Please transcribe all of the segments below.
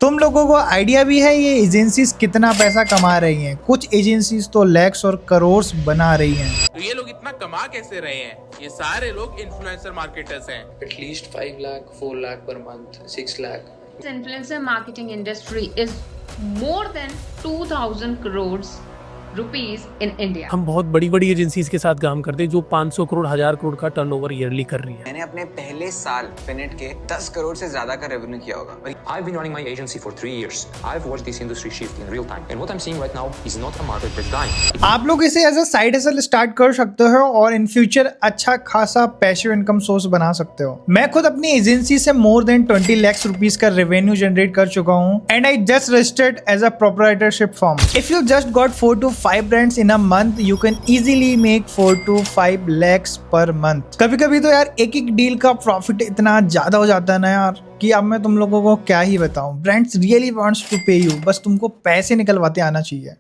तुम लोगों को आइडिया भी है ये एजेंसीज कितना पैसा कमा रही हैं? कुछ एजेंसीज तो लैक्स और करोड़ बना रही हैं। तो ये लोग इतना कमा कैसे रहे हैं? ये सारे लोग इन्फ्लुएंसर मार्केटर्स हैं। At least 5 lakh, 4 lakh per month, 6 lakh. The influencer marketing industry is more than 2000 crores rupees in India. हम बहुत बड़ी बड़ी एजेंसीज के साथ काम करते हैं जो 500 करोड़ 1000 करोड़ का टर्नओवर ईयरली कर रही है। मैंने अपने पहले साल फिनेट के 10 करोड़ से ज्यादा का रेवेन्यू किया होगा। I've been running my agency for 3 years. I've watched this industry shift in real time. And what I'm seeing right now is not a market that's dying. आप लोग इसे as a side hustle start कर सकते हो और in future अच्छा खासा passive income source बना सकते हो। मैं खुद अपनी एजेंसी से मोर देन 20 लाख रुपीस का रेवेन्यू जनरेट कर चुका हूँ and I just registered as a proprietorship firm. If you just got 4 to 5 brands in a month you can easily make 4 to 5 lakhs per month. कभी कभी तो यार एक एक डील का प्रॉफिट इतना ज्यादा हो जाता है ना यार कि अब मैं तुम लोगों को क्या ही बताऊं। ब्रांड्स रियली वांट्स टू पे यू, बस तुमको पैसे निकलवाते आना चाहिए।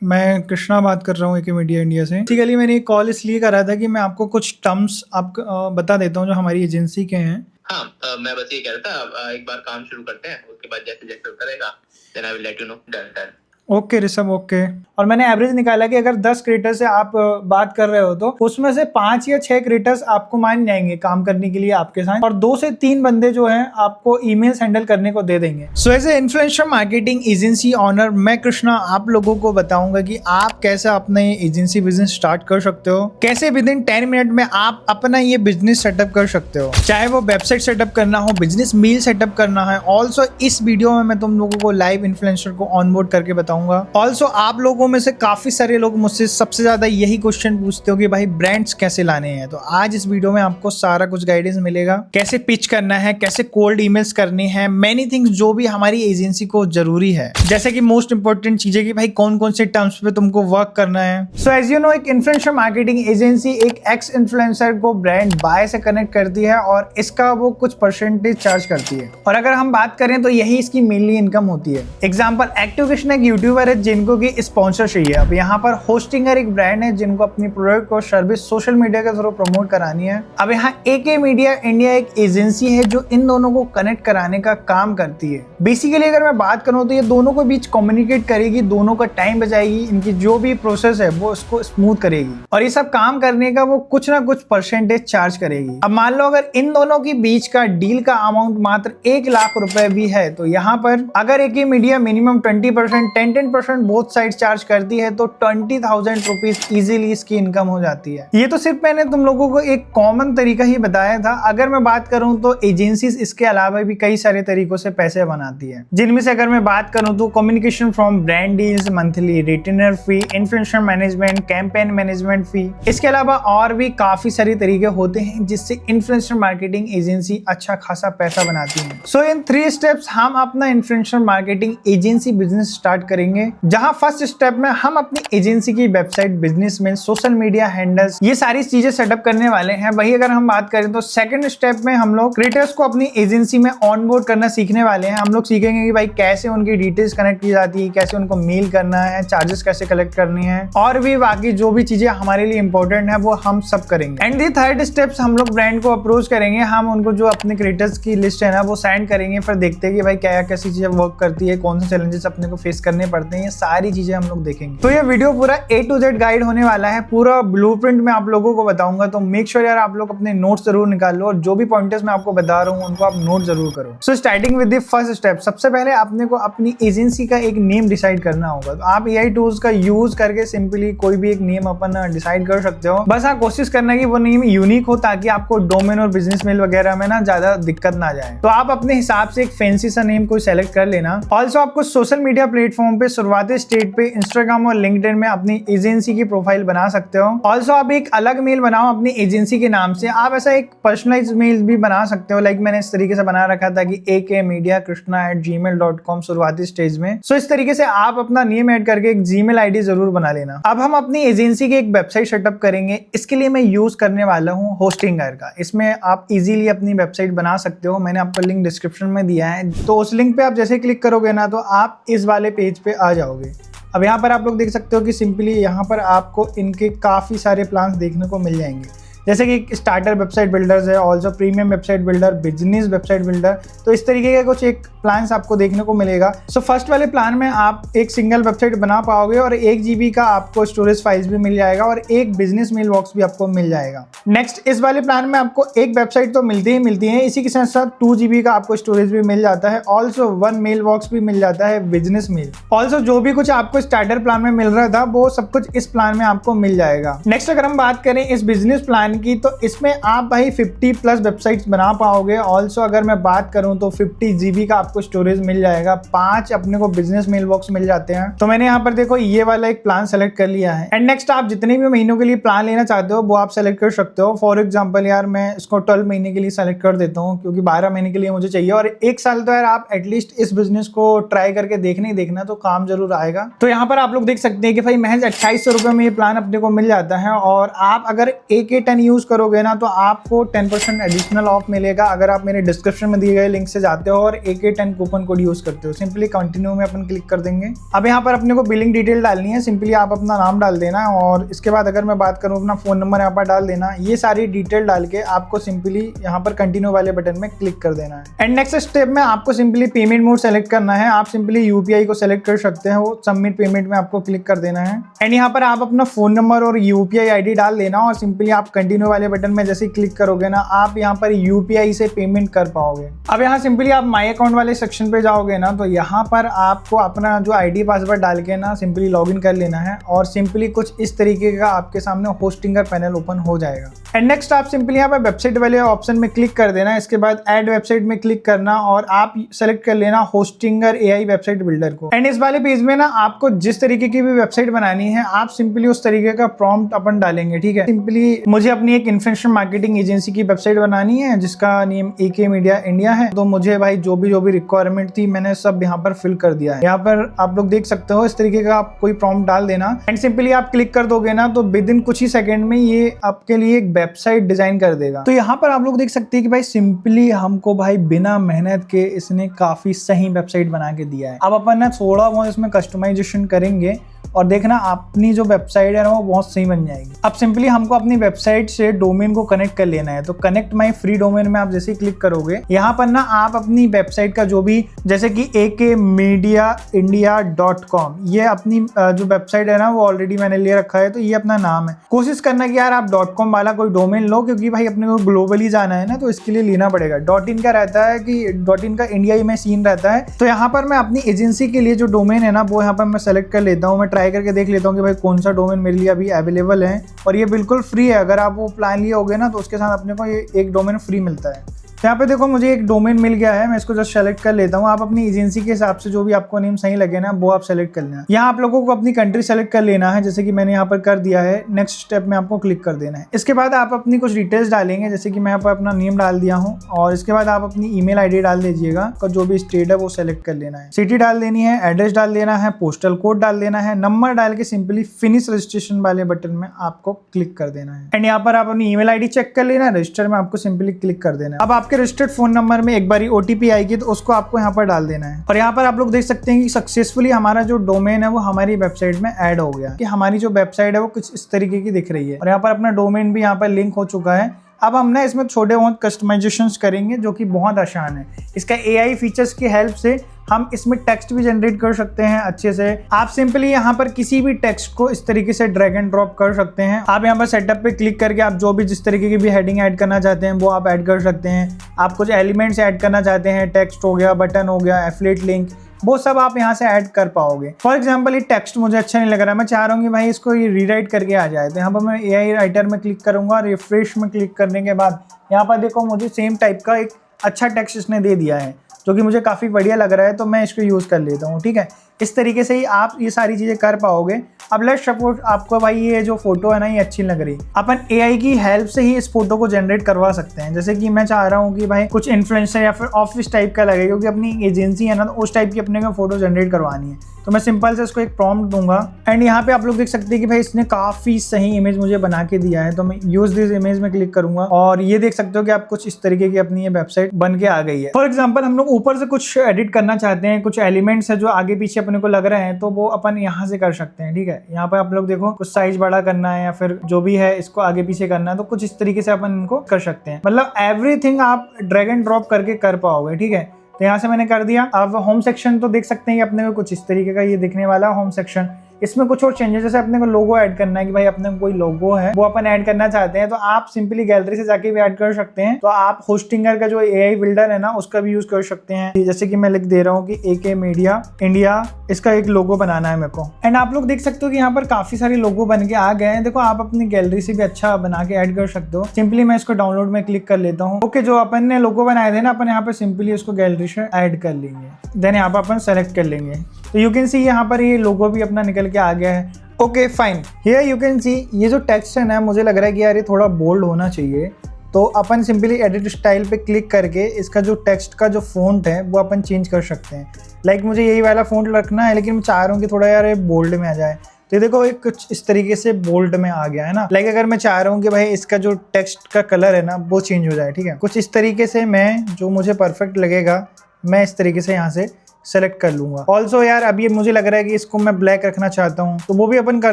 मैं कृष्णा बात कर रहा हूँ एके मीडिया इंडिया से। बेसिकली मैंने ये कॉल इसलिए करा था कि मैं आपको कुछ टर्म्स बता देता हूँ जो हमारी एजेंसी के हैं। हाँ, मैं बस ये कह रहा था एक बार काम शुरू करते हैं, उसके बाद जैसे जैसे करेगा then I will let you know. Done. Okay Rishabh, okay. और मैंने एवरेज निकाला कि अगर 10 क्रिएटर्स से आप बात कर रहे हो तो उसमें से 5 या 6 क्रिएटर्स आपको मान जाएंगे काम करने के लिए आपके साथ, और 2 से 3 बंदे जो हैं आपको ईमेल्स हैंडल करने को दे देंगे। So as a influencer marketing agency owner मैं कृष्णा आप लोगों को बताऊंगा कि आप कैसे अपना ये एजेंसी बिजनेस स्टार्ट कर सकते हो, कैसे विद इन 10 मिनट में आप अपना ये बिजनेस सेटअप कर सकते हो, चाहे वो वेबसाइट सेटअप करना हो, बिजनेस मेल सेटअप करना है। ऑल्सो इस वीडियो में मैं तुम लोगों को लाइव इन्फ्लुएंसर को ऑनबोर्ड करके बताऊंगा। ऑल्सो आप लोगों में से काफी सारे लोग मुझसे सबसे ज्यादा यही क्वेश्चन पूछते हो कि भाई ब्रांड्स कैसे लाने हैं, तो आज इस वीडियो में आपको सारा कुछ गाइडेंस मिलेगा, कैसे पिच करना है, कैसे कोल्ड ईमेल्स करने हैं, मेनी थिंग्स जो भी हमारी एजेंसी को जरूरी है, जैसे कि मोस्ट इंपॉर्टेंट चीजें कि भाई कौन कौन से टर्म्स पे तुमको वर्क करना है। सो एज यू नो एक इन्फ्लुएंसर मार्केटिंग एजेंसी एक एक्स इन्फ्लुएंसर को ब्रांड बाय से कनेक्ट करती है और इसका वो कुछ परसेंटेज चार्ज करती है, और अगर हम बात करें तो यही इसकी मेनली इनकम होती है। एग्जाम्पल एक्टिव कृष्णा एक यूट्यूबर है जिनको की स्पॉन्सर चाहिए। अब यहाँ पर होस्टिंगर एक ब्रांड है जिनको अपनी प्रोडक्ट और सर्विस सोशल मीडिया के थ्रू प्रमोट करानी है। अब यहाँ एके मीडिया इंडिया एक एजेंसी है जो इन दोनों को कनेक्ट कराने का काम करती है। बेसिकली अगर मैं बात करूँ तो ये दोनों के बीच कम्युनिकेट करेगी, दोनों का टाइम बचाएगी, इनकी जो भी प्रोसेस है वो उसको स्मूथ करेगी, और ये सब काम करने का वो कुछ ना कुछ परसेंटेज चार्ज करेगी। अब मान लो अगर इन दोनों के बीच का डील का अमाउंट मात्र 1 लाख रुपए भी है तो यहाँ पर अगर AK media minimum 20% 10% both side charge करती है तो 20,000 रुपीज इजीली इसकी इनकम हो जाती है। ये तो सिर्फ मैंने तुम लोगों को एक कॉमन तरीका ही बताया था। अगर मैं बात करूं तो एजेंसीज इसके अलावा भी कई सारे तरीकों से पैसे बनाती है, जिनमें से अगर मैं बात करूं तो communication from brand deals, monthly retainer fee, influencer management, campaign management fee, इसके अलावा और भी काफी सारे तरीके होते हैं जिससे इन्फ्लुएंसर मार्केटिंग एजेंसी अच्छा खासा पैसा बनाती है। सो इन 3 स्टेप्स हम अपना influencer marketing agency business start करेंगे, जहां फर्स्ट स्टेप में हम अपनी एजेंसी की वेबसाइट, बिजनेस में सोशल मीडिया हैंडल्स, ये सारी चीजें सेटअप करने वाले हैं। वही अगर हम बात करें तो सेकंड स्टेप में हम लोग क्रिएटर्स को अपनी एजेंसी में ऑनबोर्ड करना सीखने वाले हैं। हम लोग सीखेंगे कि भाई कैसे उनकी डिटेल्स कनेक्ट की जाती है, कैसे उनको मेल करना है, चार्जेस कैसे कलेक्ट करनी है, और भी बाकी जो भी चीजें हमारे लिए इंपॉर्टेंट है वो हम सब करेंगे। एंड दी थर्ड स्टेप्स हम लोग ब्रांड को अप्रोच करेंगे, हम उनको जो अपने क्रिएटर्स की लिस्ट है ना वो सेंड करेंगे, फिर देखते हैं कि भाई क्या कैसी चीजें वर्क करती है, कौन से चैलेंजेस अपने को फेस करने पड़ते हैं, ये सारी चीजें हम लोग देखेंगे। तो ये वीडियो पूरा A to Z गाइड होने वाला है, पूरा ब्लूप्रिंट मैं आप लोगों को बताऊंगा, तो मेक श्योर यार आप लोग अपने नोट्स जरूर निकाल लो और जो भी पॉइंटर्स मैं आपको बता रहा हूँ उनको आप नोट जरूर करो। सो starting with the first step, सबसे पहले आपने को अपनी एजेंसी का एक नेम डिसाइड करना होगा। तो आप AI टूल्स का यूज करके सिंपली कोई भी एक नेम अपन डिसाइड कर सकते हो। बस आप कोशिश करना कि वो नेम यूनिक हो ताकि आपको डोमेन और बिजनेस मेल वगैरह में ना ज्यादा दिक्कत ना जाए। तो आप अपने हिसाब से एक फैंसी सा नेम कोई सेलेक्ट कर लेना। ऑल्सो आपको सोशल मीडिया प्लेटफॉर्म पे शुरुआती स्टेज पे इंस्टाग्राम और लिंक्डइन में अपनी एजेंसी की प्रोफाइल बना सकते हो। ऑल्सो आप एक अलग मेल बनाओ अपनी एजेंसी के नाम से। आप ऐसा एक पर्सनलाइज मेल भी बना सकते हो, लाइक मैंने इस तरीके से बना रखा था कि akmediakrishna@gmail.com शुरुआती स्टेज में। सो इस तरीके से आप अपना नेम ऐड करके एक जीमेल आईडी जरूर बना लेना। अब हम अपनी एजेंसी की एक वेबसाइट सेटअप करेंगे। इसके लिए मैं यूज करने वाला हूँ होस्टिंगर का। इसमें आप इजीली अपनी वेबसाइट बना सकते हो, मैंने आपको लिंक डिस्क्रिप्शन में दिया है। तो उस लिंक पे आप जैसे क्लिक करोगे ना तो आप इस वाले पेज पे आ जाओगे। अब यहाँ पर आप लोग देख सकते हो कि सिंपली यहाँ पर आपको इनके काफ़ी सारे प्लान्स देखने को मिल जाएंगे, जैसे कि स्टार्टर वेबसाइट बिल्डर्स है, also premium website builder, business website builder. तो इस तरीके के कुछ एक प्लान्स आपको देखने को मिलेगा। सो फर्स्ट वाले प्लान में आप एक सिंगल वेबसाइट बना पाओगे और 1 GB का आपको स्टोरेज फाइल्स भी मिल जाएगा और एक बिजनेस मेल बॉक्स भी आपको मिल जाएगा। नेक्स्ट, इस वाले प्लान में आपको एक वेबसाइट तो मिलती है, इसी के साथ साथ 2 GB का आपको स्टोरेज भी मिल जाता है। ऑल्सो 1 मेल बॉक्स भी मिल जाता है, बिजनेस मेल। ऑल्सो जो भी कुछ आपको स्टार्टर प्लान में मिल रहा था वो सब कुछ इस प्लान में आपको मिल जाएगा। नेक्स्ट, अगर हम बात करें इस बिजनेस प्लान की, तो इसमें आप भाई 50+ वेबसाइट्स बना पाओगे। ऑल्सो अगर मैं बात करूं तो 50 GB का आपको स्टोरेज मिल जाएगा, 5 अपने को बिजनेस मेल बॉक्स मिल जाते हैं। तो मैंने यहाँ पर देखो ये वाला एक प्लान सेलेक्ट कर लिया है। एंड नेक्स्ट, आप जितने भी महीनों के लिए प्लान लेना चाहते हो वो आप सेलेक्ट कर सकते हो। फॉर एग्जाम्पल यार मैं इसको 12 महीने के लिए सेलेक्ट कर देता हूँ, क्योंकि 12 महीने के लिए मुझे चाहिए और 1 साल तो यार आप एटलीस्ट इस बिजनेस को ट्राई करके देखना तो काम जरूर आएगा। तो यहाँ पर आप लोग देख सकते हैं कि भाई महज 2800 रुपये में ये प्लान अपने को मिल जाता है और आप अगर AK10 यूज करोगे ना तो आपको 10% एडिशनल ऑफ मिलेगा अगर आप मेरे डिस्क्रिप्शन में दिए गए लिंक से जाते हो और AK10 कूपन कोड यूज करते हो। सिंपली कंटिन्यू में अपन क्लिक कर देंगे। अब यहाँ पर अपने को बिलिंग डिटेल डालनी है, सिंपली आप अपना नाम डाल देना और इसके बाद अगर मैं बात करूँ अपना फोन नंबर यहाँ पर डाल देना। ये सारी डिटेल डाल के आपको सिंपली यहाँ पर कंटिन्यू वाले बटन में क्लिक कर देना है। एंड नेक्स्ट स्टेप में आपको सिंपली पेमेंट मोड सेलेक्ट करना है। आप सिंपली UPI को सेलेक्ट कर सकते हैं, वो सबमिट पेमेंट में आपको क्लिक कर देना है। एंड यहाँ पर आप अपना फोन नंबर और UPI ID डाल देना और सिंपली आप कंटिन्यू वाले बटन में जैसे क्लिक करोगे ना आप यहाँ पर UPI से पेमेंट कर पाओगे। अब यहाँ सिंपली आप माई अकाउंट वाले सेक्शन पे जाओगे ना तो यहाँ पर आपको अपना जो ID पासवर्ड डाल के ना सिंपली लॉगिन कर लेना है और सिंपली कुछ इस तरीके का आपके सामने होस्टिंग का पैनल ओपन हो जाएगा। एंड नेक्स्ट, आप सिंपली यहाँ पर वेबसाइट वाले ऑप्शन में क्लिक कर देना। इसके बाद ऐड वेबसाइट में क्लिक करना और आप सेलेक्ट कर लेना होस्टिंगर AI वेबसाइट बिल्डर को। एंड इस वाले पेज में ना आपको जिस तरीके की भी वेबसाइट बनानी है आप सिंपली उस तरीके का प्रॉम्प्ट अपन डालेंगे, ठीक है। सिंपली मुझे अपनी एक इन्फ्लुएंसर मार्केटिंग एजेंसी की वेबसाइट बनानी है जिसका नेम AK मीडिया इंडिया है। तो मुझे भाई जो भी रिक्वायरमेंट थी मैंने सब यहाँ पर फिल कर दिया है। यहाँ पर आप लोग देख सकते हो इस तरीके का आप कोई प्रॉम्प्ट डाल देना एंड सिंपली आप क्लिक कर दोगे ना तो विद इन कुछ ही सेकंड में ये आपके लिए एक वेबसाइट डिजाइन कर देगा। तो यहाँ पर आप लोग देख सकते हैं कि भाई सिंपली हमको भाई बिना मेहनत के इसने काफी सही वेबसाइट बना के दिया है। अब अपन ना थोड़ा बहुत इसमें कस्टमाइजेशन करेंगे और देखना अपनी जो वेबसाइट है ना वो बहुत सही बन जाएगी। अब सिंपली हमको अपनी वेबसाइट से डोमेन को कनेक्ट कर लेना है। तो कनेक्ट माई फ्री डोमेन में आप जैसे ही क्लिक करोगे यहाँ पर ना आप अपनी वेबसाइट का जो भी जैसे कि akmediaindia.com ये अपनी जो वेबसाइट है ना वो ऑलरेडी मैंने ले रखा है, तो ये अपना नाम है। कोशिश करना कि यार आप .com वाला कोई डोमेन लो, क्योंकि भाई अपने को ग्लोबली जाना है ना तो इसके लिए लेना पड़ेगा। .in का रहता है कि .in का इंडिया में सीन रहता है। तो यहाँ पर मैं अपनी एजेंसी के लिए जो डोमेन है ना वो यहाँ पर मैं सेलेक्ट कर लेता हूँ। मैं ट्राई करके देख लेता हूँ कि भाई कौन सा डोमेन मेरे लिए अभी अवेलेबल है और ये बिल्कुल फ्री है। अगर आप वो प्लान लिए होगे ना तो उसके साथ अपने को ये एक डोमेन फ्री मिलता है। तो यहाँ पे देखो मुझे एक डोमेन मिल गया है, मैं इसको जस्ट सेलेक्ट कर लेता हूँ। आप अपनी एजेंसी के हिसाब से जो भी आपको नेम सही लगे ना वो आप सेलेक्ट कर लेना। यहाँ आप लोगों को अपनी कंट्री सेलेक्ट कर लेना है जैसे कि मैंने यहाँ पर कर दिया है। नेक्स्ट स्टेप में आपको क्लिक कर देना है। इसके बाद आप अपनी कुछ डिटेल्स डालेंगे जैसे कि मैं यहाँ पर अपना नेम डाल दिया हूँ और इसके बाद आप अपनी ईमेल ID डाल दीजिएगा और जो भी स्टेट है वो सेलेक्ट कर लेना है। सिटी डाल देनी है, एड्रेस डाल देना है, पोस्टल कोड डाल देना है, नंबर डाल के सिंपली फिनिश रजिस्ट्रेशन वाले बटन में आपको क्लिक कर देना है। एंड यहाँ पर आप अपनी ईमेल ID चेक कर लेना, रजिस्टर में आपको सिंपली क्लिक कर देना है। अब आपके रजिस्टर्ड फोन नंबर में एक बारी OTP आएगी तो उसको आपको यहाँ पर डाल देना है। और यहाँ पर आप लोग देख सकते हैं कि सक्सेसफुली हमारा जो डोमेन है वो हमारी वेबसाइट में ऐड हो गया कि हमारी जो वेबसाइट है वो कुछ इस तरीके की दिख रही है और यहाँ पर अपना डोमेन भी यहाँ पर लिंक हो चुका है। अब हम ना इसमें छोटे बहुत कस्टमाइजेशंस करेंगे जो कि बहुत आसान है। इसका AI फीचर्स की हेल्प से हम इसमें टेक्स्ट भी जनरेट कर सकते हैं अच्छे से। आप सिंपली यहाँ पर किसी भी टेक्स्ट को इस तरीके से ड्रैग एंड ड्रॉप कर सकते हैं। आप यहाँ पर सेटअप पे क्लिक करके आप जो भी जिस तरीके की भी हेडिंग ऐड करना चाहते हैं वो आप ऐड कर सकते हैं। आप कुछ एलिमेंट्स ऐड करना चाहते हैं, टेक्स्ट हो गया, बटन हो गया, एफिलिएट लिंक, वो सब आप यहाँ से ऐड कर पाओगे। फॉर एग्जाम्पल ये टेक्स्ट मुझे अच्छा नहीं लग रहा है, मैं चाह रहा हूँ कि भाई इसको ये रीराइट करके आ जाए। तो यहाँ पर मैं AI राइटर में क्लिक करूंगा, रिफ्रेश में क्लिक करने के बाद यहाँ पर देखो मुझे सेम टाइप का एक अच्छा टेक्स्ट इसने दे दिया है जो कि मुझे काफ़ी बढ़िया लग रहा है, तो मैं इसको यूज़ कर लेता हूँ। ठीक है, इस तरीके से ही आप ये सारी चीज़ें कर पाओगे। अब लेट्स सपोज आपको भाई ये जो फोटो है ना ये अच्छी लग रही, अपन AI की हेल्प से ही इस फोटो को जनरेट करवा सकते हैं। जैसे कि मैं चाह रहा हूँ कि भाई कुछ इन्फ्लुएंसर या फिर ऑफिस टाइप का लगे, क्योंकि अपनी एजेंसी है ना तो उस टाइप की अपने को फोटो जनरेट करवानी है। तो मैं सिंपल से इसको एक प्रॉम्प्ट दूंगा एंड यहाँ पे आप लोग देख सकते हैं कि भाई इसने काफ़ी सही इमेज मुझे बना के दिया है। तो मैं यूज दिस इमेज में क्लिक करूंगा और ये देख सकते हो कि आप कुछ इस तरीके की अपनी ये वेबसाइट बन के आ गई है। फॉर एग्जाम्पल हम लोग ऊपर से कुछ एडिट करना चाहते हैं, कुछ एलिमेंट्स है जो आगे पीछे अपने को लग रहे हैं, तो वो अपन यहाँ से कर सकते हैं। ठीक है, यहाँ पे आप लोग देखो कुछ साइज बड़ा करना है या फिर जो भी है इसको आगे पीछे करना है, तो कुछ इस तरीके से अपन इनको कर सकते हैं। मतलब एवरीथिंग आप ड्रैग एंड ड्रॉप करके कर पाओगे। ठीक है, तो यहाँ से मैंने कर दिया। अब होम सेक्शन तो देख सकते हैं कि अपने को कुछ इस तरीके का ये दिखने वाला होम सेक्शन। इसमें कुछ और चेंजेस, जैसे अपने को लोगो ऐड करना है कि भाई अपने को कोई लोगो है वो अपन ऐड करना चाहते हैं, तो आप सिंपली गैलरी से जाके भी ऐड कर सकते हैं। तो आप होस्टिंगर का जो एआई बिल्डर है ना उसका भी यूज कर सकते हैं। जैसे कि मैं लिख दे रहा हूँ कि AK मीडिया इंडिया, इसका एक लोगो बनाना है मेरे को। एंड आप लोग देख सकते हो कि यहाँ पर काफी सारे लोगो बन के आ गए हैं। देखो आप अपनी गैलरी से भी अच्छा बना के ऐड कर सकते हो। सिंपली मैं इसको डाउनलोड में क्लिक कर लेता हूँ। ओके, जो अपन ने लोगो बनाए थे ना, अपन यहाँ पर सिंपली इसको गैलरी से ऐड कर लेंगे, देन यहाँ पर अपन सेलेक्ट कर लेंगे। तो यू कैन सी यहाँ पर ये लोगो भी अपना निकल के आ गया है। Okay fine, here you can see ये जो टेक्स्ट है ना, मुझे लग रहा है कि यार ये थोड़ा बोल्ड होना चाहिए। तो अपन सिंपली एडिट स्टाइल पे क्लिक करके इसका जो टेक्स्ट का जो फॉन्ट है वो अपन चेंज कर सकते हैं। लाइक मुझे यही वाला फॉन्ट रखना है, लेकिन मैं चाह रहा हूँ कि थोड़ा यार ये बोल्ड में आ जाए। तो ये देखो एक कुछ इस तरीके से बोल्ड में आ गया है ना। लाइक अगर मैं चाह रहा हूँ कि भाई इसका जो टेक्स्ट का कलर है ना वो चेंज हो जाए, ठीक है, कुछ इस तरीके से मैं जो मुझे परफेक्ट लगेगा मैं इस तरीके से यहाँ से सेलेक्ट कर लूंगा। ऑल्सो यार अब ये मुझे लग रहा है कि इसको मैं ब्लैक रखना चाहता हूँ, तो वो भी अपन कर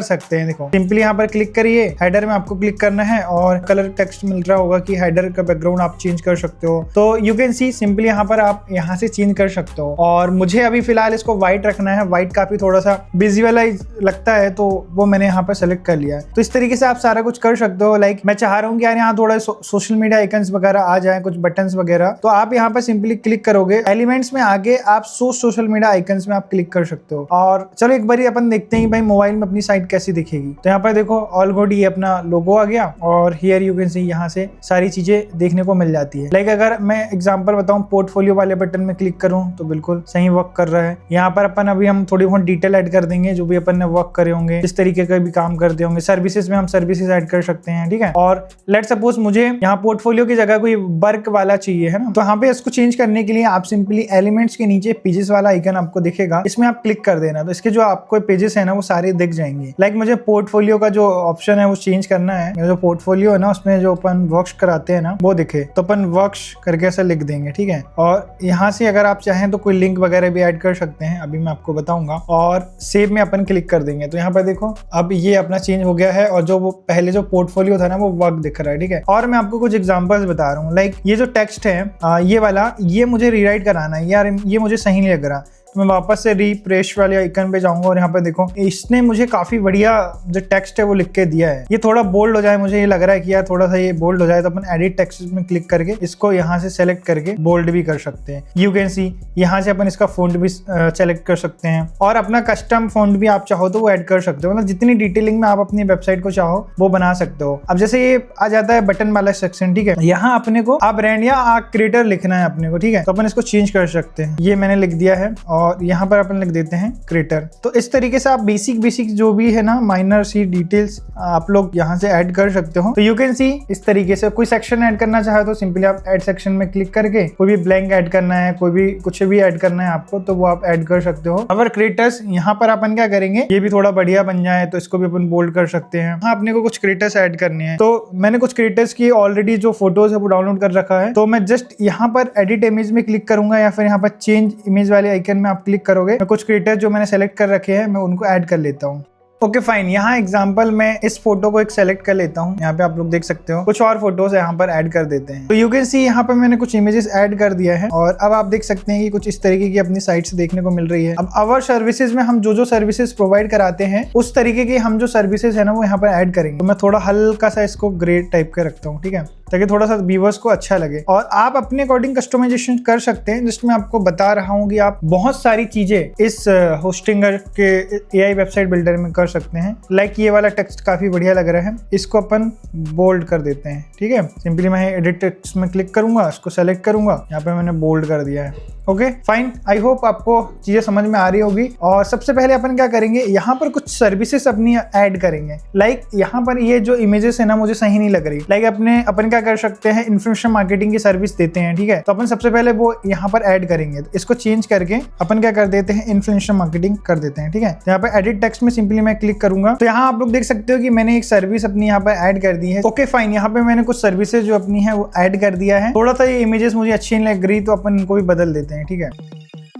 सकते हैं। देखो सिंपली यहाँ पर क्लिक करिए, हेडर में आपको क्लिक करना है और कलर टेक्स्ट मिल रहा होगा कि हेडर का बैकग्राउंड आप चेंज कर सकते हो। तो यू कैन सी सिंपली यहाँ पर आप यहाँ से चेंज कर सकते हो। और मुझे अभी फिलहाल इसको व्हाइट रखना है, व्हाइट काफी थोड़ा सा विजुअलाइज लगता है, तो वो मैंने यहाँ पर सेलेक्ट कर लिया है। तो इस तरीके से आप सारा कुछ कर सकते हो। लाइक मैं चाह रहा हूँ कि यार यहाँ थोड़ा सोशल मीडिया आइकन्स वगैरह आ जाए, कुछ बटन्स वगैरह, तो आप यहाँ पर सिंपली क्लिक करोगे, एलिमेंट्स में आगे आप सोशल मीडिया आइकन में आप क्लिक कर सकते हो। और चलो एक बार अपन देखते हैं कि भाई मोबाइल में अपनी साइट कैसी दिखेगी। तो यहाँ पर देखो ऑल गुड, ये अपना लोगो आ गया और हियर यू कैन सी यहाँ से सारी चीजें देखने को मिल जाती है। लाइक अगर मैं एग्जांपल बताऊं, पोर्टफोलियो वाले बटन में क्लिक करूं तो बिल्कुल सही वर्क कर रहा है। यहाँ पर अपन अभी हम थोड़ी बहुत डिटेल ऐड कर देंगे, जो भी अपन ने वर्क करे होंगे, इस तरीके का भी काम करते होंगे। सर्विसेज में हम सर्विसेज ऐड कर सकते हैं, ठीक है। और लेट सपोज मुझे यहाँ पोर्टफोलियो की जगह कोई वर्क वाला चाहिए है ना, तो यहाँ पे इसको चेंज करने के लिए आप सिंपली एलिमेंट्स के नीचे पेजेस वाला आइकन आपको दिखेगा, इसमें आप क्लिक कर देना। तो इसके जो आपको पेजेस है ना वो सारे दिख जाएंगे। लाइक मुझे पोर्टफोलियो का जो ऑप्शन है वो चेंज करना है। मेरा जो पोर्टफोलियो है ना उसमें जो अपन वर्क्स कराते हैं ना वो दिखे, तो अपन वर्क्स करके ऐसा लिख देंगे, ठीक है। और यहाँ से अगर आप चाहें तो कोई लिंक वगैरह भी ऐड कर सकते हैं, अभी मैं आपको बताऊंगा। और सेव में अपन क्लिक कर देंगे। तो यहाँ पर देखो अब ये अपना चेंज हो गया है और जो वो पहले जो पोर्टफोलियो था ना वो वर्क दिख रहा है, ठीक है। और मैं आपको कुछ एग्जांपल्स बता रहा हूँ। लाइक ये जो टेक्स्ट है ये वाला, ये मुझे रीराइट कराना है यार, ये मुझे सही नहीं लग रहा। तो मैं वापस से रिफ्रेश वाले आइकन पे जाऊंगा और यहाँ पे देखो इसने मुझे काफी बढ़िया जो टेक्स्ट है वो लिख के दिया है। ये थोड़ा बोल्ड हो जाए, मुझे ये लग रहा है कि यार थोड़ा सा ये बोल्ड हो जाए, तो अपन एडिट टेक्स्ट में क्लिक करके इसको यहाँ से सेलेक्ट करके बोल्ड भी कर सकते हैं। यू कैन सी यहाँ से अपन इसका फॉन्ट भी सेलेक्ट कर सकते हैं और अपना कस्टम फॉन्ट भी आप चाहो तो वो ऐड कर सकते हो। मतलब जितनी डिटेलिंग में आप अपनी वेबसाइट को चाहो वो बना सकते हो। अब जैसे ये आ जाता है बटन वाला सेक्शन, ठीक है, यहाँ अपने को आप ब्रांड या क्रिएटर लिखना है अपने को, ठीक है, तो अपन इसको चेंज कर सकते हैं। ये मैंने लिख दिया है और यहाँ पर अपन लिख देते हैं क्रिएटर। तो इस तरीके से आप बेसिक जो भी है ना माइनर सी डिटेल्स आप लोग यहाँ से ऐड कर सकते हो। तो यू कैन सी इस तरीके से कोई सेक्शन ऐड करना चाहे तो सिंपली आप ऐड सेक्शन में क्लिक करके कोई भी ब्लैंक ऐड करना है, कोई भी कुछ भी ऐड करना है आपको, तो वो आप ऐड कर सकते हो। अगर क्रिएटर्स यहाँ पर अपन क्या करेंगे, ये भी थोड़ा बढ़िया बन जाए तो इसको भी अपन बोल्ड कर सकते हैं। हाँ, अपने को कुछ क्रिएटर्स ऐड करने हैं, तो मैंने कुछ क्रिएटर्स की ऑलरेडी जो फोटोज है वो डाउनलोड कर रखा है। तो मैं जस्ट यहाँ पर एडिट इमेज में क्लिक करूंगा या फिर यहाँ पर चेंज इमेज वाले आइकन में आप क्लिक करोगे। मैं कुछ क्रिएटर जो मैंने सेलेक्ट कर रखे हैं मैं उनको ऐड कर लेता हूँ। ओके फाइन, यहाँ एग्जांपल मैं इस फोटो को एक सेलेक्ट कर लेता हूँ। यहाँ पे आप लोग देख सकते हो कुछ और फोटोज यहाँ पर ऐड कर देते हैं। तो यू कैन सी यहाँ पे मैंने कुछ इमेजेस ऐड कर दिया है और अब आप देख सकते हैं कि कुछ इस तरीके की अपनी साइट से देखने को मिल रही है। अब अवर सर्विसेज में हम जो सर्विसेज प्रोवाइड कराते हैं उस तरीके की हम जो सर्विसेज है ना वो यहाँ पर ऐड करेंगे। तो मैं थोड़ा हल्का सा इसको ग्रे टाइप का रखता हूँ, ठीक है, ताकि थोड़ा सा व्यूअर्स को अच्छा लगे। और आप अपने अकॉर्डिंग कस्टमाइजेशन कर सकते हैं, जिसमें आपको बता रहा हूँ कि आप बहुत सारी चीजें इस होस्टिंगर के एआई वेबसाइट बिल्डर में कर सकते हैं। लाइक ये वाला टेक्स्ट काफी बढ़िया लग रहा है, इसको अपन बोल्ड कर देते हैं, ठीक है। सिंपली मैं एडिट टेक्स्ट में क्लिक करूंगा, इसको सेलेक्ट करूंगा, यहाँ पे मैंने बोल्ड कर दिया है। ओके फाइन, आई होप आपको चीजें समझ में आ रही होगी। और सबसे पहले अपन क्या करेंगे, यहाँ पर कुछ सर्विसेज अपनी ऐड करेंगे। लाइक यहाँ पर ये जो इमेजेस है ना मुझे सही नहीं लग रही। लाइक अपन क्या कर सकते हैं, इन्फ्लुएंसर मार्केटिंग की सर्विस देते हैं, ठीक है, तो अपन सबसे पहले वो यहाँ पर ऐड करेंगे। तो इसको चेंज करके अपन क्या कर देते हैं, इन्फ्लुएंसर मार्केटिंग कर देते हैं, ठीक है। यहाँ पर एडिट टेक्स्ट में सिंपली मैं क्लिक करूंगा तो यहाँ आप लोग देख सकते हो कि मैंने एक सर्विस अपनी यहाँ पर ऐड कर दी है। ओके फाइन, यहाँ पे मैंने कुछ सर्विसेज जो अपनी है वो ऐड कर दिया है। थोड़ा सा ये इमेजेस मुझे अच्छी नहीं लग रही तो अपन इनको भी बदल देते हैं, ठीक है।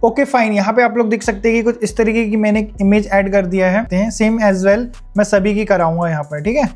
ओके फाइन, यहाँ पे आप लोग देख सकते हैं कि कुछ इस तरीके की मैंने एक इमेज ऐड कर दिया है। सेम एज वेल मैं सभी की कराऊंगा यहाँ पर, ठीक है।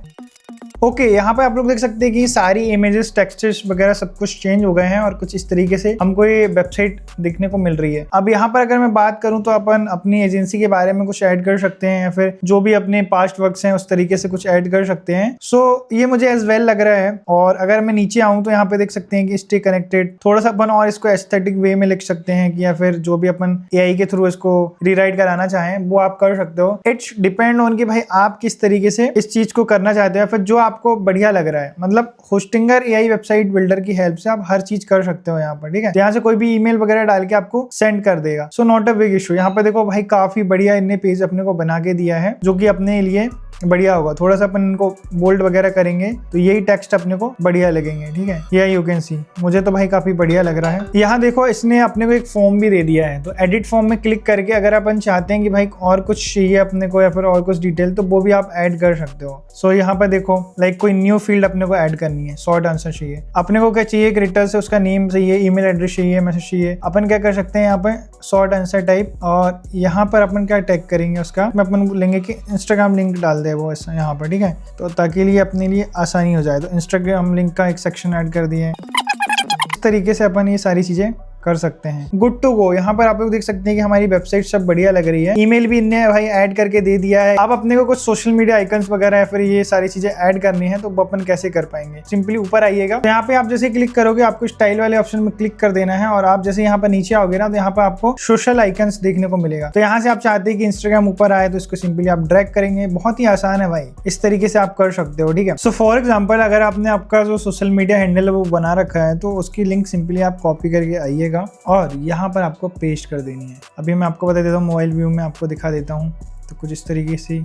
ओके, यहाँ पे आप लोग देख सकते हैं कि सारी इमेजेस, टेक्सचर्स वगैरह सब कुछ चेंज हो गए हैं और कुछ इस तरीके से हमको ये वेबसाइट देखने को मिल रही है। अब यहाँ पर अगर मैं बात करूँ तो अपन अपनी एजेंसी के बारे में कुछ ऐड कर सकते हैं या फिर जो भी अपने पास्ट वर्क्स हैं उस तरीके से कुछ ऐड कर सकते हैं। सो ये मुझे एज वेल लग रहा है। और अगर मैं नीचे आऊँ तो यहाँ पे देख सकते हैं कि स्टे कनेक्टेड, थोड़ा सा अपन और इसको एस्थेटिक वे में लिख सकते हैं कि या फिर जो भी अपन एआई के थ्रू इसको रीराइट कराना चाहें वो आप कर सकते हो। इट्स डिपेंड ऑन कि भाई आप किस तरीके से इस चीज को करना चाहते हो, फिर जो आपको बढ़िया लग रहा है। मतलब होस्टिंगर एआई वेबसाइट बिल्डर की हेल्प से आप हर चीज कर सकते हो यहाँ पर, ठीक है। यहाँ से कोई भी ईमेल वगैरह डाल के आपको सेंड कर देगा। So not a big issue. यहाँ पे देखो भाई काफी बढ़िया इनने पेज अपने को बना के दिया है जो कि अपने लिए बढ़िया होगा। थोड़ा सा अपन इनको बोल्ड वगैरह करेंगे तो यही टेक्स्ट अपने को बढ़िया लगेंगे, ठीक है। ये यू कैन सी, मुझे तो भाई काफी बढ़िया लग रहा है। यहाँ देखो इसने अपने को एक फॉर्म भी दे दिया है, तो एडिट फॉर्म में क्लिक करके अगर अपन चाहते हैं कि भाई और कुछ चाहिए अपने को या फिर और कुछ डिटेल, तो वो भी आप ऐड कर सकते हो। सो यहाँ पर देखो लाइक कोई न्यू फील्ड अपने को ऐड करनी है, शॉर्ट आंसर चाहिए अपने को, क्या चाहिए क्रिएटर से उसका नेम चाहिए, ईमेल एड्रेस चाहिए, मैसेज चाहिए। अपन क्या कर सकते हैं यहाँ पे शॉर्ट आंसर टाइप, और यहाँ पर अपन क्या टैग करेंगे उसका, अपन लेंगे कि इंस्टाग्राम लिंक डाल दे वो ऐसा यहाँ पर, ठीक है। तो ताकि लिए अपने लिए आसानी हो जाए तो इंस्टाग्राम लिंक का एक सेक्शन ऐड कर दिए। इस तरीके से अपन ये सारी चीजें कर सकते हैं। Good to go. यहाँ पर आप लोग देख सकते हैं कि हमारी वेबसाइट सब बढ़िया लग रही है। ईमेल भी इनने भाई ऐड करके दे दिया है। अब अपने को कुछ सोशल मीडिया आइकन्स वगैरह या फिर ये सारी चीजें ऐड करनी है तो वो अपन कैसे कर पाएंगे। सिंपली ऊपर आइएगा तो यहाँ पे आप जैसे क्लिक करोगे आपको स्टाइल वाले ऑप्शन में क्लिक कर देना है और आप जैसे यहाँ पर नीचे आओगे ना तो यहाँ पर आपको सोशल आइकन्स देखने को मिलेगा। तो यहाँ से आप चाहते हैं कि इंस्टाग्राम ऊपर आए तो इसको सिंपली आप ड्रैग करेंगे। बहुत ही आसान है भाई, इस तरीके से आप कर सकते हो, ठीक है। सो फॉर एग्जाम्पल अगर आपने आपका जो सोशल मीडिया हैंडल है वो बना रखा है तो उसकी लिंक सिंपली आप कॉपी करके आइएगा और यहाँ पर आपको पेस्ट कर देनी है। अभी मैं आपको बता देता हूँ, मोबाइल व्यू में आपको दिखा देता हूँ। तो कुछ इस तरीके से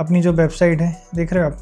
अपनी जो वेबसाइट है देख रहे हो आप,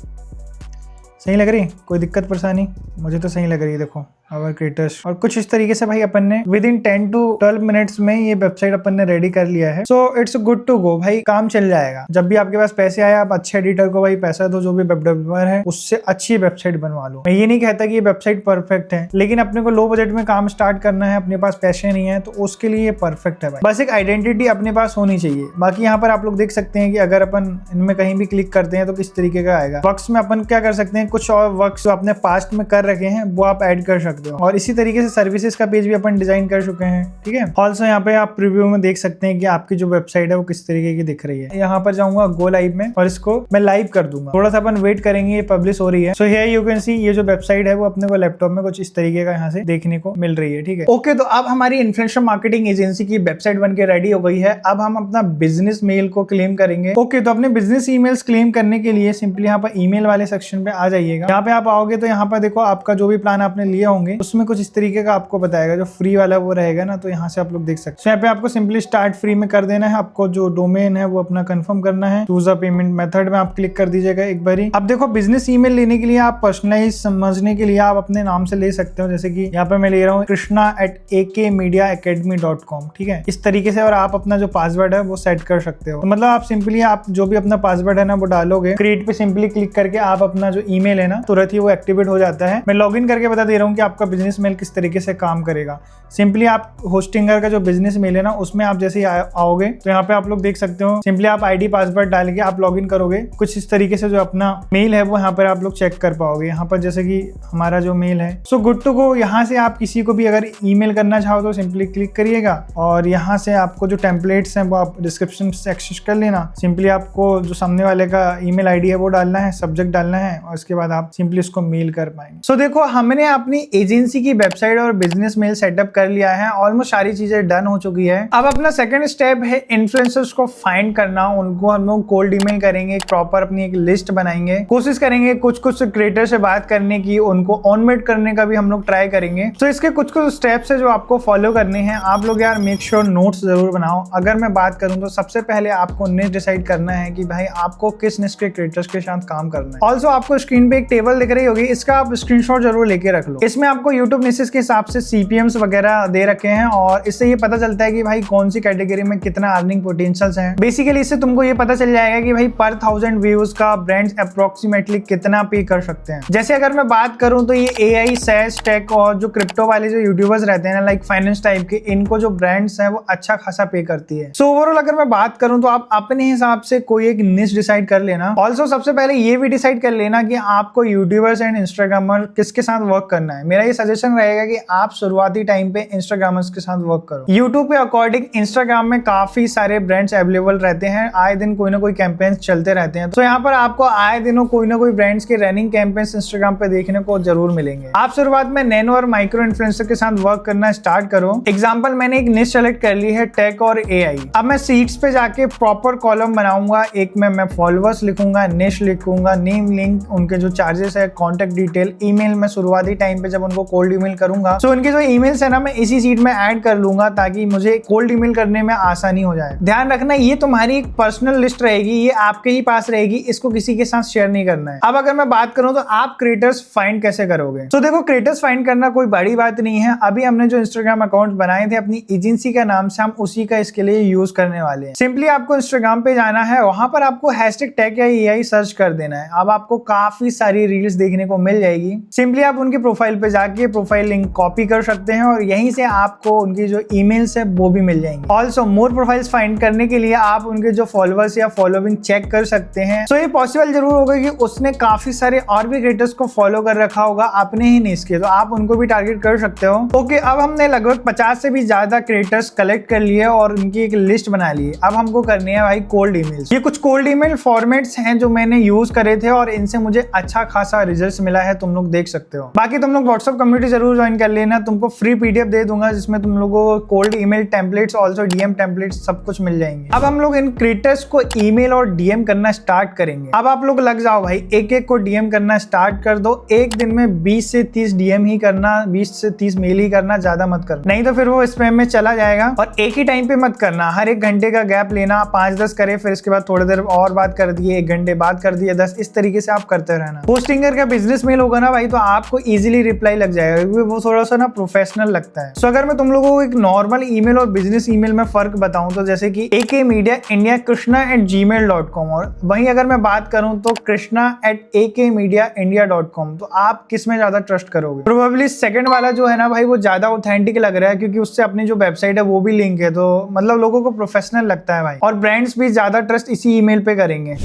सही लग रही है? कोई दिक्कत परेशानी? मुझे तो सही लग रही है। देखो आवर क्रिएटर्स और कुछ इस तरीके से भाई अपन ने विद इन 10 to 12 मिनट्स में ये वेबसाइट अपन ने रेडी कर लिया है। So it's good to go भाई, काम चल जाएगा। जब भी आपके पास पैसे आए आप अच्छे एडिटर को भाई पैसा दो, जो भी वेब डेवलपर है उससे अच्छी वेबसाइट बनवा लो। मैं ये नहीं कहता कि ये वेबसाइट परफेक्ट है, लेकिन अपने को लो बजट में काम स्टार्ट करना है, अपने पास पैसे नहीं है तो उसके लिए ये परफेक्ट है भाई। बस एक आइडेंटिटी अपने पास होनी चाहिए। बाकी यहाँ पर आप लोग देख सकते हैं कि अगर अपन इनमें कहीं भी क्लिक करते हैं तो किस तरीके का आएगा। वर्क्स में अपन क्या कर सकते हैं, कुछ और वर्क्स जो अपने पास्ट में कर रखे हैं वो आप ऐड कर सकते हो। और इसी तरीके से सर्विसेज का पेज भी अपन डिजाइन कर चुके हैं, ठीक है। ऑल्सो यहाँ पे आप प्रीव्यू में देख सकते हैं कि आपकी जो वेबसाइट है वो किस तरीके की दिख रही है। यहाँ पर जाऊंगा गो लाइव में और इसको मैं लाइव कर दूंगा। थोड़ा सा अपन वेट करेंगे, ये पब्लिश हो रही है। So here you can see ये जो वेबसाइट है वो अपने को लैपटॉप में कुछ इस तरीके का यहाँ से देखने को मिल रही है, ठीक है। ओके, तो अब हमारी इन्फ्लुएंसर मार्केटिंग एजेंसी की वेबसाइट बन के रेडी हो गई है। अब हम अपना बिजनेस मेल को क्लेम करेंगे। ओके, तो अपने बिजनेस ईमेल्स क्लेम करने के लिए सिंपली यहाँ पर ईमेल वाले सेक्शन पे आ जाइएगा। यहाँ पे आप आओगे तो यहाँ पर देखो आपका जो भी प्लान आपने लिए होंगे उसमें कुछ इस तरीके का आपको बताएगा। जो फ्री वाला वो रहेगा ना, तो यहाँ से आप लोग देख सकते हैं। यहाँ पे आपको सिंपली स्टार्ट फ्री में कर देना है। आपको जो डोमेन है वो अपना कंफर्म करना है। चूज अ पेमेंट मेथड में आप क्लिक कर दीजिएगा एक बारी। अब देखो बिजनेस ईमेल लेने के लिए आप पर्सनलाइज समझने के लिए आप अपने नाम से ले सकते हो। जैसे कि यहाँ पे मैं ले रहा हूँ krishna@akmediaacademy.com, ठीक है, इस तरीके से। और आप अपना जो पासवर्ड है वो सेट कर सकते हो। तो मतलब आप सिंपली आप जो भी अपना पासवर्ड है ना वो डालोगे, क्रिएट पे सिंपली क्लिक करके आप अपना जो ईमेल है ना तुरंत ही वो एक्टिवेट हो जाता है। मैं लॉगिन करके बता दे रहा हूँ कि आपका बिजनेस मेल किस तरीके से काम करेगा। सिंपली आप होस्टिंगर का जो बिजनेस मेल है ना उसमें आप जैसे ही आओगे तो यहाँ पे आप लोग देख सकते हो, सिंपली आप आईडी पासवर्ड डाल के आप लॉगिन करोगे। कुछ इस तरीके से जो अपना मेल है वो यहाँ पर आप लोग चेक कर पाओगे। यहाँ पर जैसे कि हमारा जो मेल है। So good to go. यहाँ से आप किसी को भी अगर ईमेल करना चाहो तो सिंपली क्लिक करिएगा और यहाँ से आपको जो टेम्पलेट्स हैं वो आप डिस्क्रिप्शन से एक्सेस कर लेना। सिंपली आपको जो सामने वाले का ईमेल आईडी है वो डालना है, सब्जेक्ट डालना है और उसके बाद आप सिंपली उसको मेल कर पाएंगे। सो देखो हमने अपनी एजेंसी की वेबसाइट और बिजनेस मेल सेटअप कर लिया है। ऑलमोस्ट सारी चीजें डन हो चुकी है। अब अपना सेकंड स्टेप है इन्फ्लुएंसर्स को फाइंड करना। उनको हम लोग कोल्ड ईमेल करेंगे, प्रॉपर अपनी एक लिस्ट बनाएंगे, कोशिश करेंगे कुछ क्रिएटर से बात करने की, उनको ऑनमेट करने का भी हम लोग ट्राई करेंगे। तो इसके कुछ स्टेप्स है जो आपको फॉलो करने हैं। आप लोग यार मेक श्योर नोट्स जरूर बनाओ। अगर मैं बात करूं तो सबसे पहले आपको निश डिसाइड करना है कि भाई आपको किस निश के क्रिएटर्स के साथ काम करना है। ऑल्सो आपको स्क्रीन पे एक टेबल दिख रही होगी, इसका आप स्क्रीनशॉट जरूर लेके रख लो। इसमें आप आपको YouTube निशेस के हिसाब से CPMs वगैरह दे रखे हैं और इससे ये पता चलता है कि भाई कौन सी कैटेगरी में कितना अर्निंग पोटेंशियल्स हैं। बेसिकली इससे तुमको ये पता चल जाएगा कि भाई पर 1000 व्यूज का ब्रांड्स अप्रोक्सीमेटली कितना पे कर सकते हैं। जैसे अगर मैं बात करूं तो ये AI, SaaS, टेक और जो क्रिप्टो वाले जो यूट्यूबर्स रहते हैं ना, लाइक फाइनेंस टाइप के, इनको जो ब्रांड्स हैं वो अच्छा खासा पे करती है। सो ओवरऑल अगर मैं बात करूं तो आप अपने हिसाब से कोई एक निश डिसाइड कर लेना। ऑल्सो सबसे पहले ये भी डिसाइड कर लेना कि आपको यूट्यूबर्स एंड इंस्टाग्रामर किसके साथ वर्क करना है। मेरा ये सजेशन रहेगा कि आप शुरुआती टाइम पे इंस्टाग्रामर्स के साथ वर्क करो। यूट्यूब पे अकॉर्डिंग इंस्टाग्राम में काफी सारे ब्रांड्स अवेलेबल रहते हैं, आए दिन कोई ना कोई कैंपेन्स चलते रहते हैं। तो यहाँ पर आपको आए दिनों कोई ना कोई ब्रांड्स के रनिंग कैंपेन्स इंस्टाग्राम पे देखने को जरूर मिलेंगे। आप शुरुआत में नैनो और माइक्रो इन्फ्लुएंसर के साथ वर्क करना स्टार्ट करो। एग्जाम्पल मैंने एक निश सेलेक्ट कर ली है, टेक और AI। अब मैं सीट्स पे जाके प्रॉपर कॉलम बनाऊंगा। एक में मैं फॉलोअर्स लिखूंगा, निश लिखूंगा, नेम, लिंक, उनके जो चार्जेस है, कॉन्टेक्ट डिटेल, ईमेल। मैं शुरुआती टाइम पे जब उनको कोल्ड ईमेल करूंगा तो उनके जो ईमेल्स है ना मैं इसी सीट में ऐड कर लूंगा ताकि मुझे कोल्ड ईमेल करने में आसानी हो जाए। ध्यान रखना ये तुम्हारी एक पर्सनल लिस्ट रहेगी, ये आपके ही पास रहेगी, इसको किसी के साथ शेयर नहीं करना है। अब अगर मैं बात करूं तो आप क्रिएटर्स फाइंड कैसे करोगे? तो देखो, क्रिएटर्स फाइंड करना कोई बड़ी बात नहीं है। अभी हमने जो इंस्टाग्राम अकाउंट बनाए थे अपनी एजेंसी का नाम से, हम उसी का इसके लिए यूज करने वाले हैं। सिंपली आपको इंस्टाग्राम पे जाना है, वहां पर आपको #टेक या AI सर्च कर देना है। अब आपको काफी सारी रील्स देखने को मिल जाएगी। सिंपली आप उनके प्रोफाइल पे जाके प्रोफाइल लिंक कॉपी कर सकते हैं और यहीं से आपको उनकी जो ईमेल्स है वो भी मिल जाएंगे। ऑल्सो मोर प्रोफाइल्स फाइंड करने के लिए आप उनके जो फॉलोअर्स या फॉलोइंग चेक कर सकते हैं। तो ये पॉसिबल जरूर होगा कि उसने काफी सारे और भी क्रिएटर्स को फॉलो कर रखा होगा अपने ही निश के, तो आप उनको भी टारगेट कर सकते हो। ओके, अब हमने लगभग 50 से भी ज्यादा क्रिएटर्स कलेक्ट कर लिए और उनकी एक लिस्ट बना ली है। अब हमको करनी है भाई कोल्ड ईमेल्स। ये कुछ कोल्ड ईमेल फॉर्मेट्स हैं जो मैंने यूज करे थे और इनसे मुझे अच्छा खासा रिजल्ट मिला है, तुम लोग देख सकते हो। बाकी तुम लोग व्हाट्सएप कम्युनिटी जरूर ज्वाइन कर लेना, तुमको फ्री PDF दे दूंगा जिसमें तुम लोगों को cold email templates, also DM templates सब कुछ मिल जाएंगे। अब हम लोग इन क्रिएटर्स को ईमेल और DM करना स्टार्ट करेंगे। अब आप लोग लग जाओ भाई, एक एक को DM करना स्टार्ट कर दो। एक दिन में 20 से 30 DM ही करना, 20 से 30 मेल ही करना, ज्यादा मत करना, नहीं तो फिर वो स्पैम में चला जाएगा। और एक ही टाइम पे मत करना, हर 1 घंटे का गैप लेना। 5-10 करे, फिर इसके बाद थोड़ी देर और बात कर दिए, 1 घंटे बाद कर दिए 10, इस तरीके से आप करते रहना। पोस्टिंगर का बिजनेस मेल होगा ना भाई, तो आपको इजीली रिप्लाई लग जाएगा क्योंकि वो थोड़ा सा ना प्रोफेशनल लगता है। सो अगर मैं तुम लोगों को एक नॉर्मल ईमेल और बिजनेस ईमेल में फर्क बताऊं तो जैसे कि akmediaindia@gmail.com, और वहीं अगर मैं बात करूं तो krishna@akmediaindia.com, तो आप किस में ज्यादा ट्रस्ट करोगे? प्रोबेबली सेकंड वाला जो है ना भाई वो ज्यादा ऑथेंटिक लग रहा है क्योंकि उससे अपनी जो वेबसाइट है वो भी लिंक है, तो मतलब लोगों को प्रोफेशनल लगता है भाई, और ब्रांड्स भी ज्यादा ट्रस्ट इसी ईमेल पे करेंगे।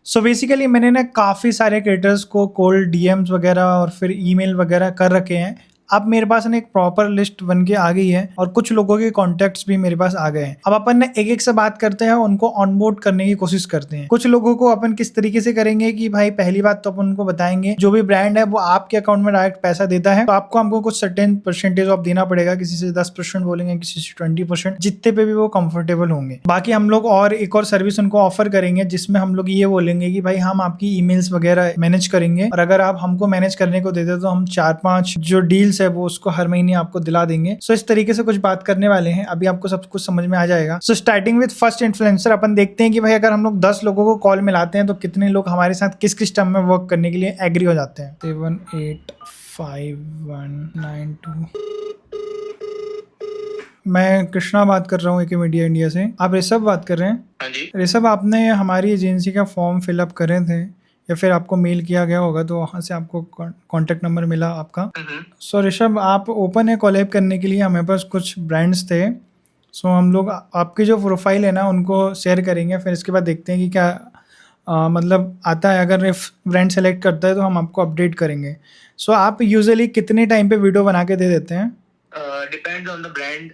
सो बेसिकली मैंने ना काफ़ी सारे क्रिएटर्स को कोल्ड DMs वगैरह और फिर ईमेल वगैरह कर रखे हैं। अब मेरे पास ना एक प्रॉपर लिस्ट बन के आ गई है और कुछ लोगों के कॉन्टैक्ट्स भी मेरे पास आ गए हैं। अब अपन ने एक एक से बात करते हैं, उनको ऑनबोर्ड करने की कोशिश करते हैं। कुछ लोगों को अपन किस तरीके से करेंगे कि भाई पहली बात तो अपन उनको बताएंगे जो भी ब्रांड है वो आपके अकाउंट में डायरेक्ट पैसा देता है तो आपको हमको कुछ सर्टेन परसेंटेज ऑफ देना पड़ेगा। किसी से 10% बोलेंगे, किसी से 20%, जितने पे भी वो कंफर्टेबल होंगे। बाकी हम लोग और एक और सर्विस उनको ऑफर करेंगे जिसमें हम लोग ये बोलेंगे कि भाई हम आपकी ईमेल्स वगैरह मैनेज करेंगे और अगर आप हमको मैनेज करने को देते तो हम 4-5 जो डील्स है वो उसको हर महीने आपको दिला देंगे। सो इस तरीके से कुछ बात करने वाले हैं, अभी आपको सब कुछ समझ में आ जाएगा। So starting with first influencer, अपन देखते हैं कि भाई अगर हम लोग 10 लोगों को कॉल मिलाते हैं तो कितने लोग हमारे साथ किस किस टर्म में वर्क करने के लिए एग्री हो जाते हैं। 7851992। मैं कृष्णा बात कर रहा हूँ AKMedia इंडिया से। आप ऋषभ बात कर रहे हैं? हाँ जी। ऋषभ, आपने हमारी एजेंसी का फॉर्म फिलअप करे थे या फिर आपको मेल किया गया होगा तो वहाँ से आपको कॉन्टैक्ट नंबर मिला आपका। सो ऋषभ, आप ओपन है कोलैब करने के लिए, हमारे पास कुछ ब्रांड्स थे। सो हम लोग आपकी जो प्रोफाइल है ना उनको शेयर करेंगे, फिर इसके बाद देखते हैं कि क्या मतलब आता है। अगर इफ ब्रांड सेलेक्ट करता है तो हम आपको अपडेट करेंगे। सो आप यूजुअली कितने टाइम पे वीडियो बना के दे देते हैं? Depends on the brand.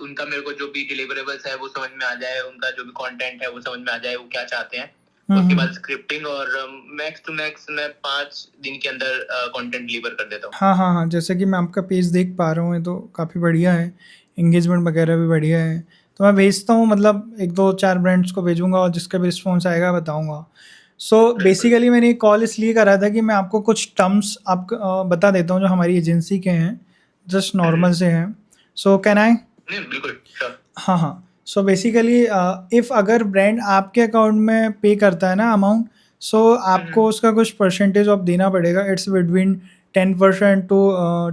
उनका मेरे को जो भी डिलीवरेबल्स है वो समझ में आ जाए, उनका जो भी कंटेंट है वो समझ में आ जाए, वो क्या चाहते हैं। उसके बाद स्क्रिप्टिंग और मैक्स टू मैक्स मैं 5 दिन के अंदर कंटेंट डिलीवर कर देता हूँ। हाँ, जैसे कि मैं आपका पेज देख पा रहा हूँ तो काफ़ी बढ़िया है, एंगेजमेंट वगैरह भी बढ़िया है। तो मैं भेजता हूँ, मतलब 1-2-4 ब्रांड्स को भेजूंगा और जिसका भी रिस्पॉन्स आएगा बताऊँगा। सो बेसिकली मैंने ये कॉल इसलिए करा था कि मैं आपको कुछ टर्म्स आप बता देता हूँ जो हमारी एजेंसी के हैं, जस्ट नॉर्मल से हैं। So can I? बिल्कुल, हाँ। सो बेसिकली इफ़ अगर ब्रांड आपके अकाउंट में पे करता है ना अमाउंट, सो आपको उसका कुछ परसेंटेज ऑफ देना पड़ेगा। It's between 10% to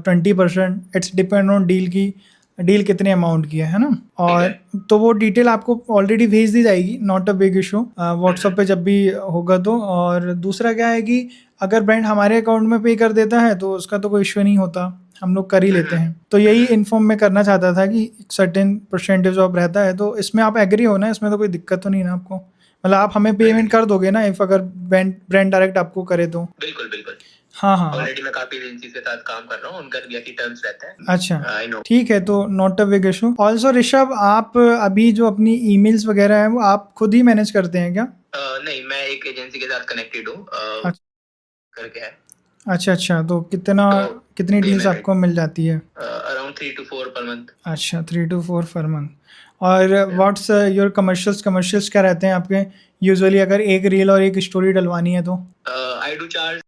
20%, it's depend on deal कितने अमाउंट की है ना। और तो वो डिटेल आपको ऑलरेडी भेज दी जाएगी, not a big issue, WhatsApp पे जब भी होगा तो। और दूसरा क्या है कि अगर ब्रांड हमारे अकाउंट में पे कर देता है तो उसका तो कोई इशू नहीं होता, हम लोग कर ही लेते हैं। तो यही इन्फॉर्म मैं करना चाहता था कि सर्टेन परसेंटेज ऑफ रहता है, तो इसमें आप एग्री हो ना, इसमें तो कोई दिक्कत तो नहीं ना आपको, मतलब आप हमें पेमेंट कर दोगे ना इफ अगर ब्रांड डायरेक्ट आपको करे तो? बिल्कुल बिल्कुल, हाँ हाँ ऑलरेडी मैं काफी एजेंसी के साथ काम कर रहा हूँ, उनका भी यही टर्म्स रहते हैं। अच्छा आई नो। ठीक है, तो not a big issue. Also Rishabh, आप अभी जो अपनी ईमेल्स वगैरह है वो आप खुद ही मैनेज करते हैं क्या? नहीं, मैं एक एजेंसी के साथ कनेक्टेड हूँ अच्छा। करके है। अच्छा, तो कितनी डील्स आपको मिल जाती है? Around 3 to 4 per month. अच्छा, 3 to 4 पर मंथ। और व्हाट्स योर कमर्शियल्स क्या रहते हैं आपके यूजुअली, अगर एक रील और एक स्टोरी डलवानी है तो? I do charge,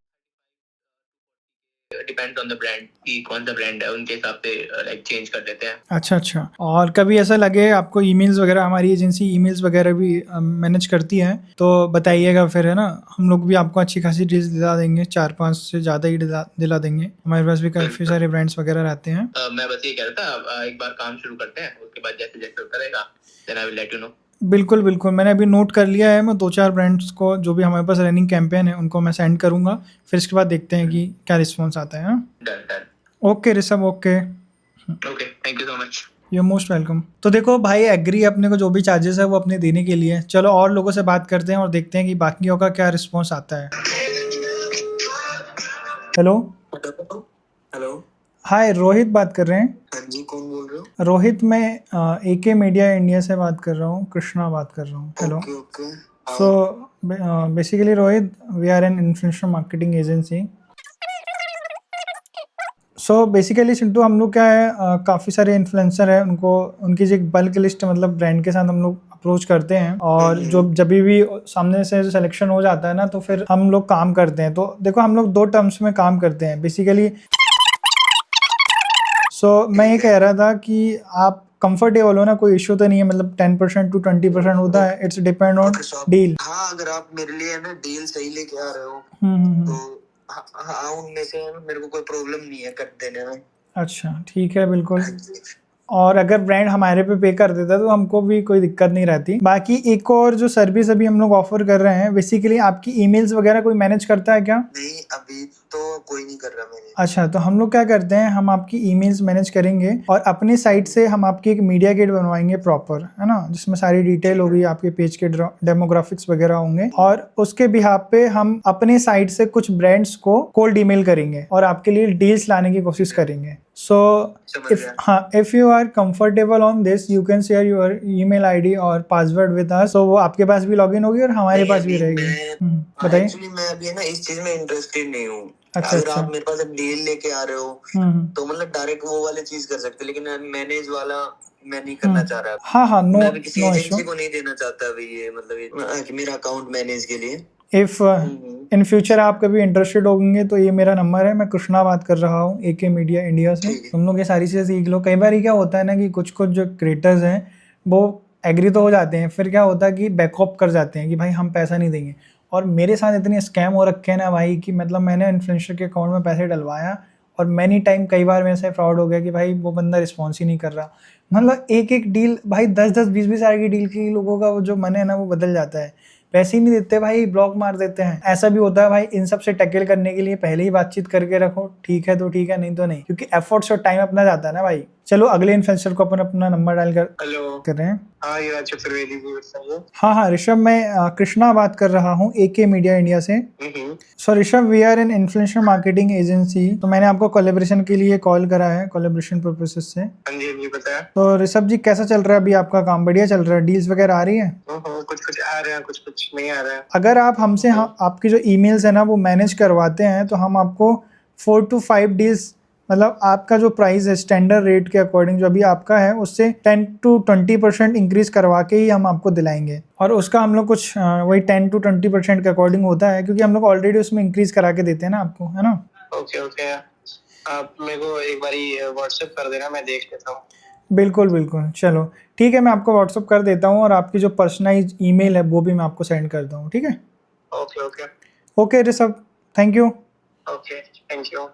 depends on the brand कि कौन सा ब्रांड है, उनके हिसाब से लाइक चेंज कर देते हैं। अच्छा। और कभी ऐसा लगे आपको ईमेल्स वगैरह, हमारी एजेंसी ईमेल्स वगैरह भी मैनेज करती है तो बताइएगा फिर, है ना, हम लोग भी आपको अच्छी खासी डील्स दिला देंगे, 4-5 से ज़्यादा ही दिला देंगे। हमारे पास भी काफ़ी सारे ब्रांड्स वगैरह रहते हैं। मैं बस ये कह रहा था, एक बार काम शुरू करते हैं, उसके बाद जैसे जैसे होता रहेगा then I will let you know. बिल्कुल, मैंने अभी नोट कर लिया है। मैं 2-4 ब्रांड्स को जो भी हमारे पास रनिंग कैंपेन है उनको मैं सेंड करूँगा, फिर इसके बाद देखते हैं कि क्या रिस्पॉन्स आता है। Done. Okay Rishabh, okay, thank you so much. You are most welcome. तो देखो भाई, एग्री अपने को जो भी चार्जेस है वो अपने देने के लिए। चलो और लोगों से बात करते हैं और देखते हैं कि बाकियों का क्या रिस्पॉन्स आता है। हेलो। हाय, रोहित बात कर रहे हैं? हाँ जी, कौन बोल रहे हो? रोहित, मैं AK मीडिया इंडिया से बात कर रहा हूँ, कृष्णा बात कर रहा हूँ। Hello. Okay. So basically Rohit, we are an influencer marketing agency. So basically Chintu, हम लोग क्या है, काफ़ी सारे इन्फ्लुएंसर हैं, उनकी जो एक बल्क लिस्ट मतलब ब्रांड के साथ हम लोग अप्रोच करते हैं, और जब भी सामने से सिलेक्शन हो जाता है ना तो फिर हम लोग काम करते हैं। तो देखो, हम लोग 2 टर्म्स में काम करते हैं बेसिकली। सो मैं ये कह रहा था कि आप कंफर्टेबल हो ना, कोई इशू तो नहीं है, मतलब 10% to 20% होता है, इट्स डिपेंड ऑन डील। हाँ, अगर आप मेरे लिए ना डील सही लेके आ रहे हो तो हाँ, उनमें से मेरे को कोई प्रॉब्लम नहीं है कट देने में। अच्छा, ठीक है, बिल्कुल। और अगर ब्रांड हमारे पे कर देता है तो हमको भी कोई दिक्कत नहीं रहती। बाकी एक और जो सर्विस अभी हम लोग ऑफर कर रहे हैं, बेसिकली आपकी ईमेल्स वगैरह कोई मैनेज करता है क्या? नहीं, अभी तो कोई नहीं कर रहा मैंने। अच्छा, तो हम लोग क्या करते हैं, हम आपकी ईमेल्स मैनेज करेंगे और अपनी साइट से हम आपकी एक मीडिया किट बनवाएंगे प्रॉपर, है ना, जिसमें सारी डिटेल होगी, आपके पेज के डेमोग्राफिक्स वगैरह होंगे, और उसके बिहाफ पे हम अपने साइट से कुछ ब्रांड्स को कोल्ड ईमेल करेंगे और आपके लिए डील्स लाने की कोशिश करेंगे। So if you are comfortable on this, you can share your email ID और पासवर्ड with us, so वो आपके पास भी लॉगिन होगी और हमारे पास भी रहेगी। बताइए। एक्चुअली मैं अभी ना इस चीज में इंटरेस्टेड नहीं हूँ। अच्छा, अगर आप मेरे पास अब डील लेके आ रहे हो तो मतलब डायरेक्ट वो वाले चीज कर सकते, लेकिन मैनेज वाला मैं नहीं करना चाह रहा। हाँ, नो किसी एजेंसी को नहीं देना चाहता अभी ये, मतलब ये मेरा अकाउंट मैनेज के लिए। इफ इन फ्यूचर आप कभी इंटरेस्टेड होंगे तो ये मेरा नंबर है, मैं कृष्णा बात कर रहा हूँ AK मीडिया इंडिया से। तुम लोग ये सारी चीज़ें सीख लो। कई बार क्या होता है ना कि कुछ जो क्रिएटर्स हैं वो एग्री तो हो जाते हैं, फिर क्या होता है कि बैकअप कर जाते हैं कि भाई हम पैसा नहीं देंगे। और मेरे साथ इतने स्कैम हो रखे हैं ना भाई कि मतलब मैंने इन्फ्लुएंसर के अकाउंट में पैसे डलवाया और मैनी टाइम कई बार मेरे से फ्रॉड हो गया कि भाई वो बंदा रिस्पॉन्स ही नहीं कर रहा। मतलब एक डील भाई 10-10, 20-20 हज़ार की डील की लोगों का वो जो मन है ना वो बदल जाता है, पैसे ही नहीं देते भाई, ब्लॉक मार देते हैं। ऐसा भी होता है भाई। इन सब से टैकल करने के लिए पहले ही बातचीत करके रखो, ठीक है तो ठीक है, नहीं तो नहीं, क्योंकि एफर्ट्स और टाइम अपना जाता है ना भाई। चलो अगले इन्फ्लुएंसर को अपन अपना नंबर डाल कर रहे हैं। हाँ ऋषभ, मैं कृष्णा बात कर रहा हूँ AK मीडिया इंडिया से। So Rishabh, we are an influencer marketing agency, तो मैंने आपको कोलैबोरेशन के लिए कॉल करा है, कोलैबोरेशन पर्पसेस से। हाँ जी, बताया। तो ऋषभ जी, कैसा चल रहा है अभी आपका काम? बढ़िया चल रहा है? डील्स वगैरह आ रही है? कुछ आ रहे हैं, कुछ नहीं आ रहा है। अगर आप हमसे आपकी जो ईमेल्स है ना वो मैनेज करवाते हैं तो हम आपको 4 to 5 डील्स, मतलब आपका जो प्राइस है स्टैंडर्ड रेट के अकॉर्डिंग जो अभी आपका है उससे 10 to 20% इंक्रीज करवा के ही हम आपको दिलाएंगे। और उसका हम लोग कुछ वही 10 to 20% के अकॉर्डिंग होता है, क्योंकि हम लोग ऑलरेडी उसमें इंक्रीज करा के देते हैं ना आपको, है ना। ओके, आप मेरे को एक बारी व्हाट्सएप कर देना, मैं देख लेता हूँ। बिल्कुल, चलो ठीक है, मैं आपको व्हाट्सअप कर देता हूँ और आपकी जो पर्सनलाइज ईमेल है वो भी मैं आपको सेंड करता हूँ, ठीक है। Okay Rishabh, thank you. Okay, thank you.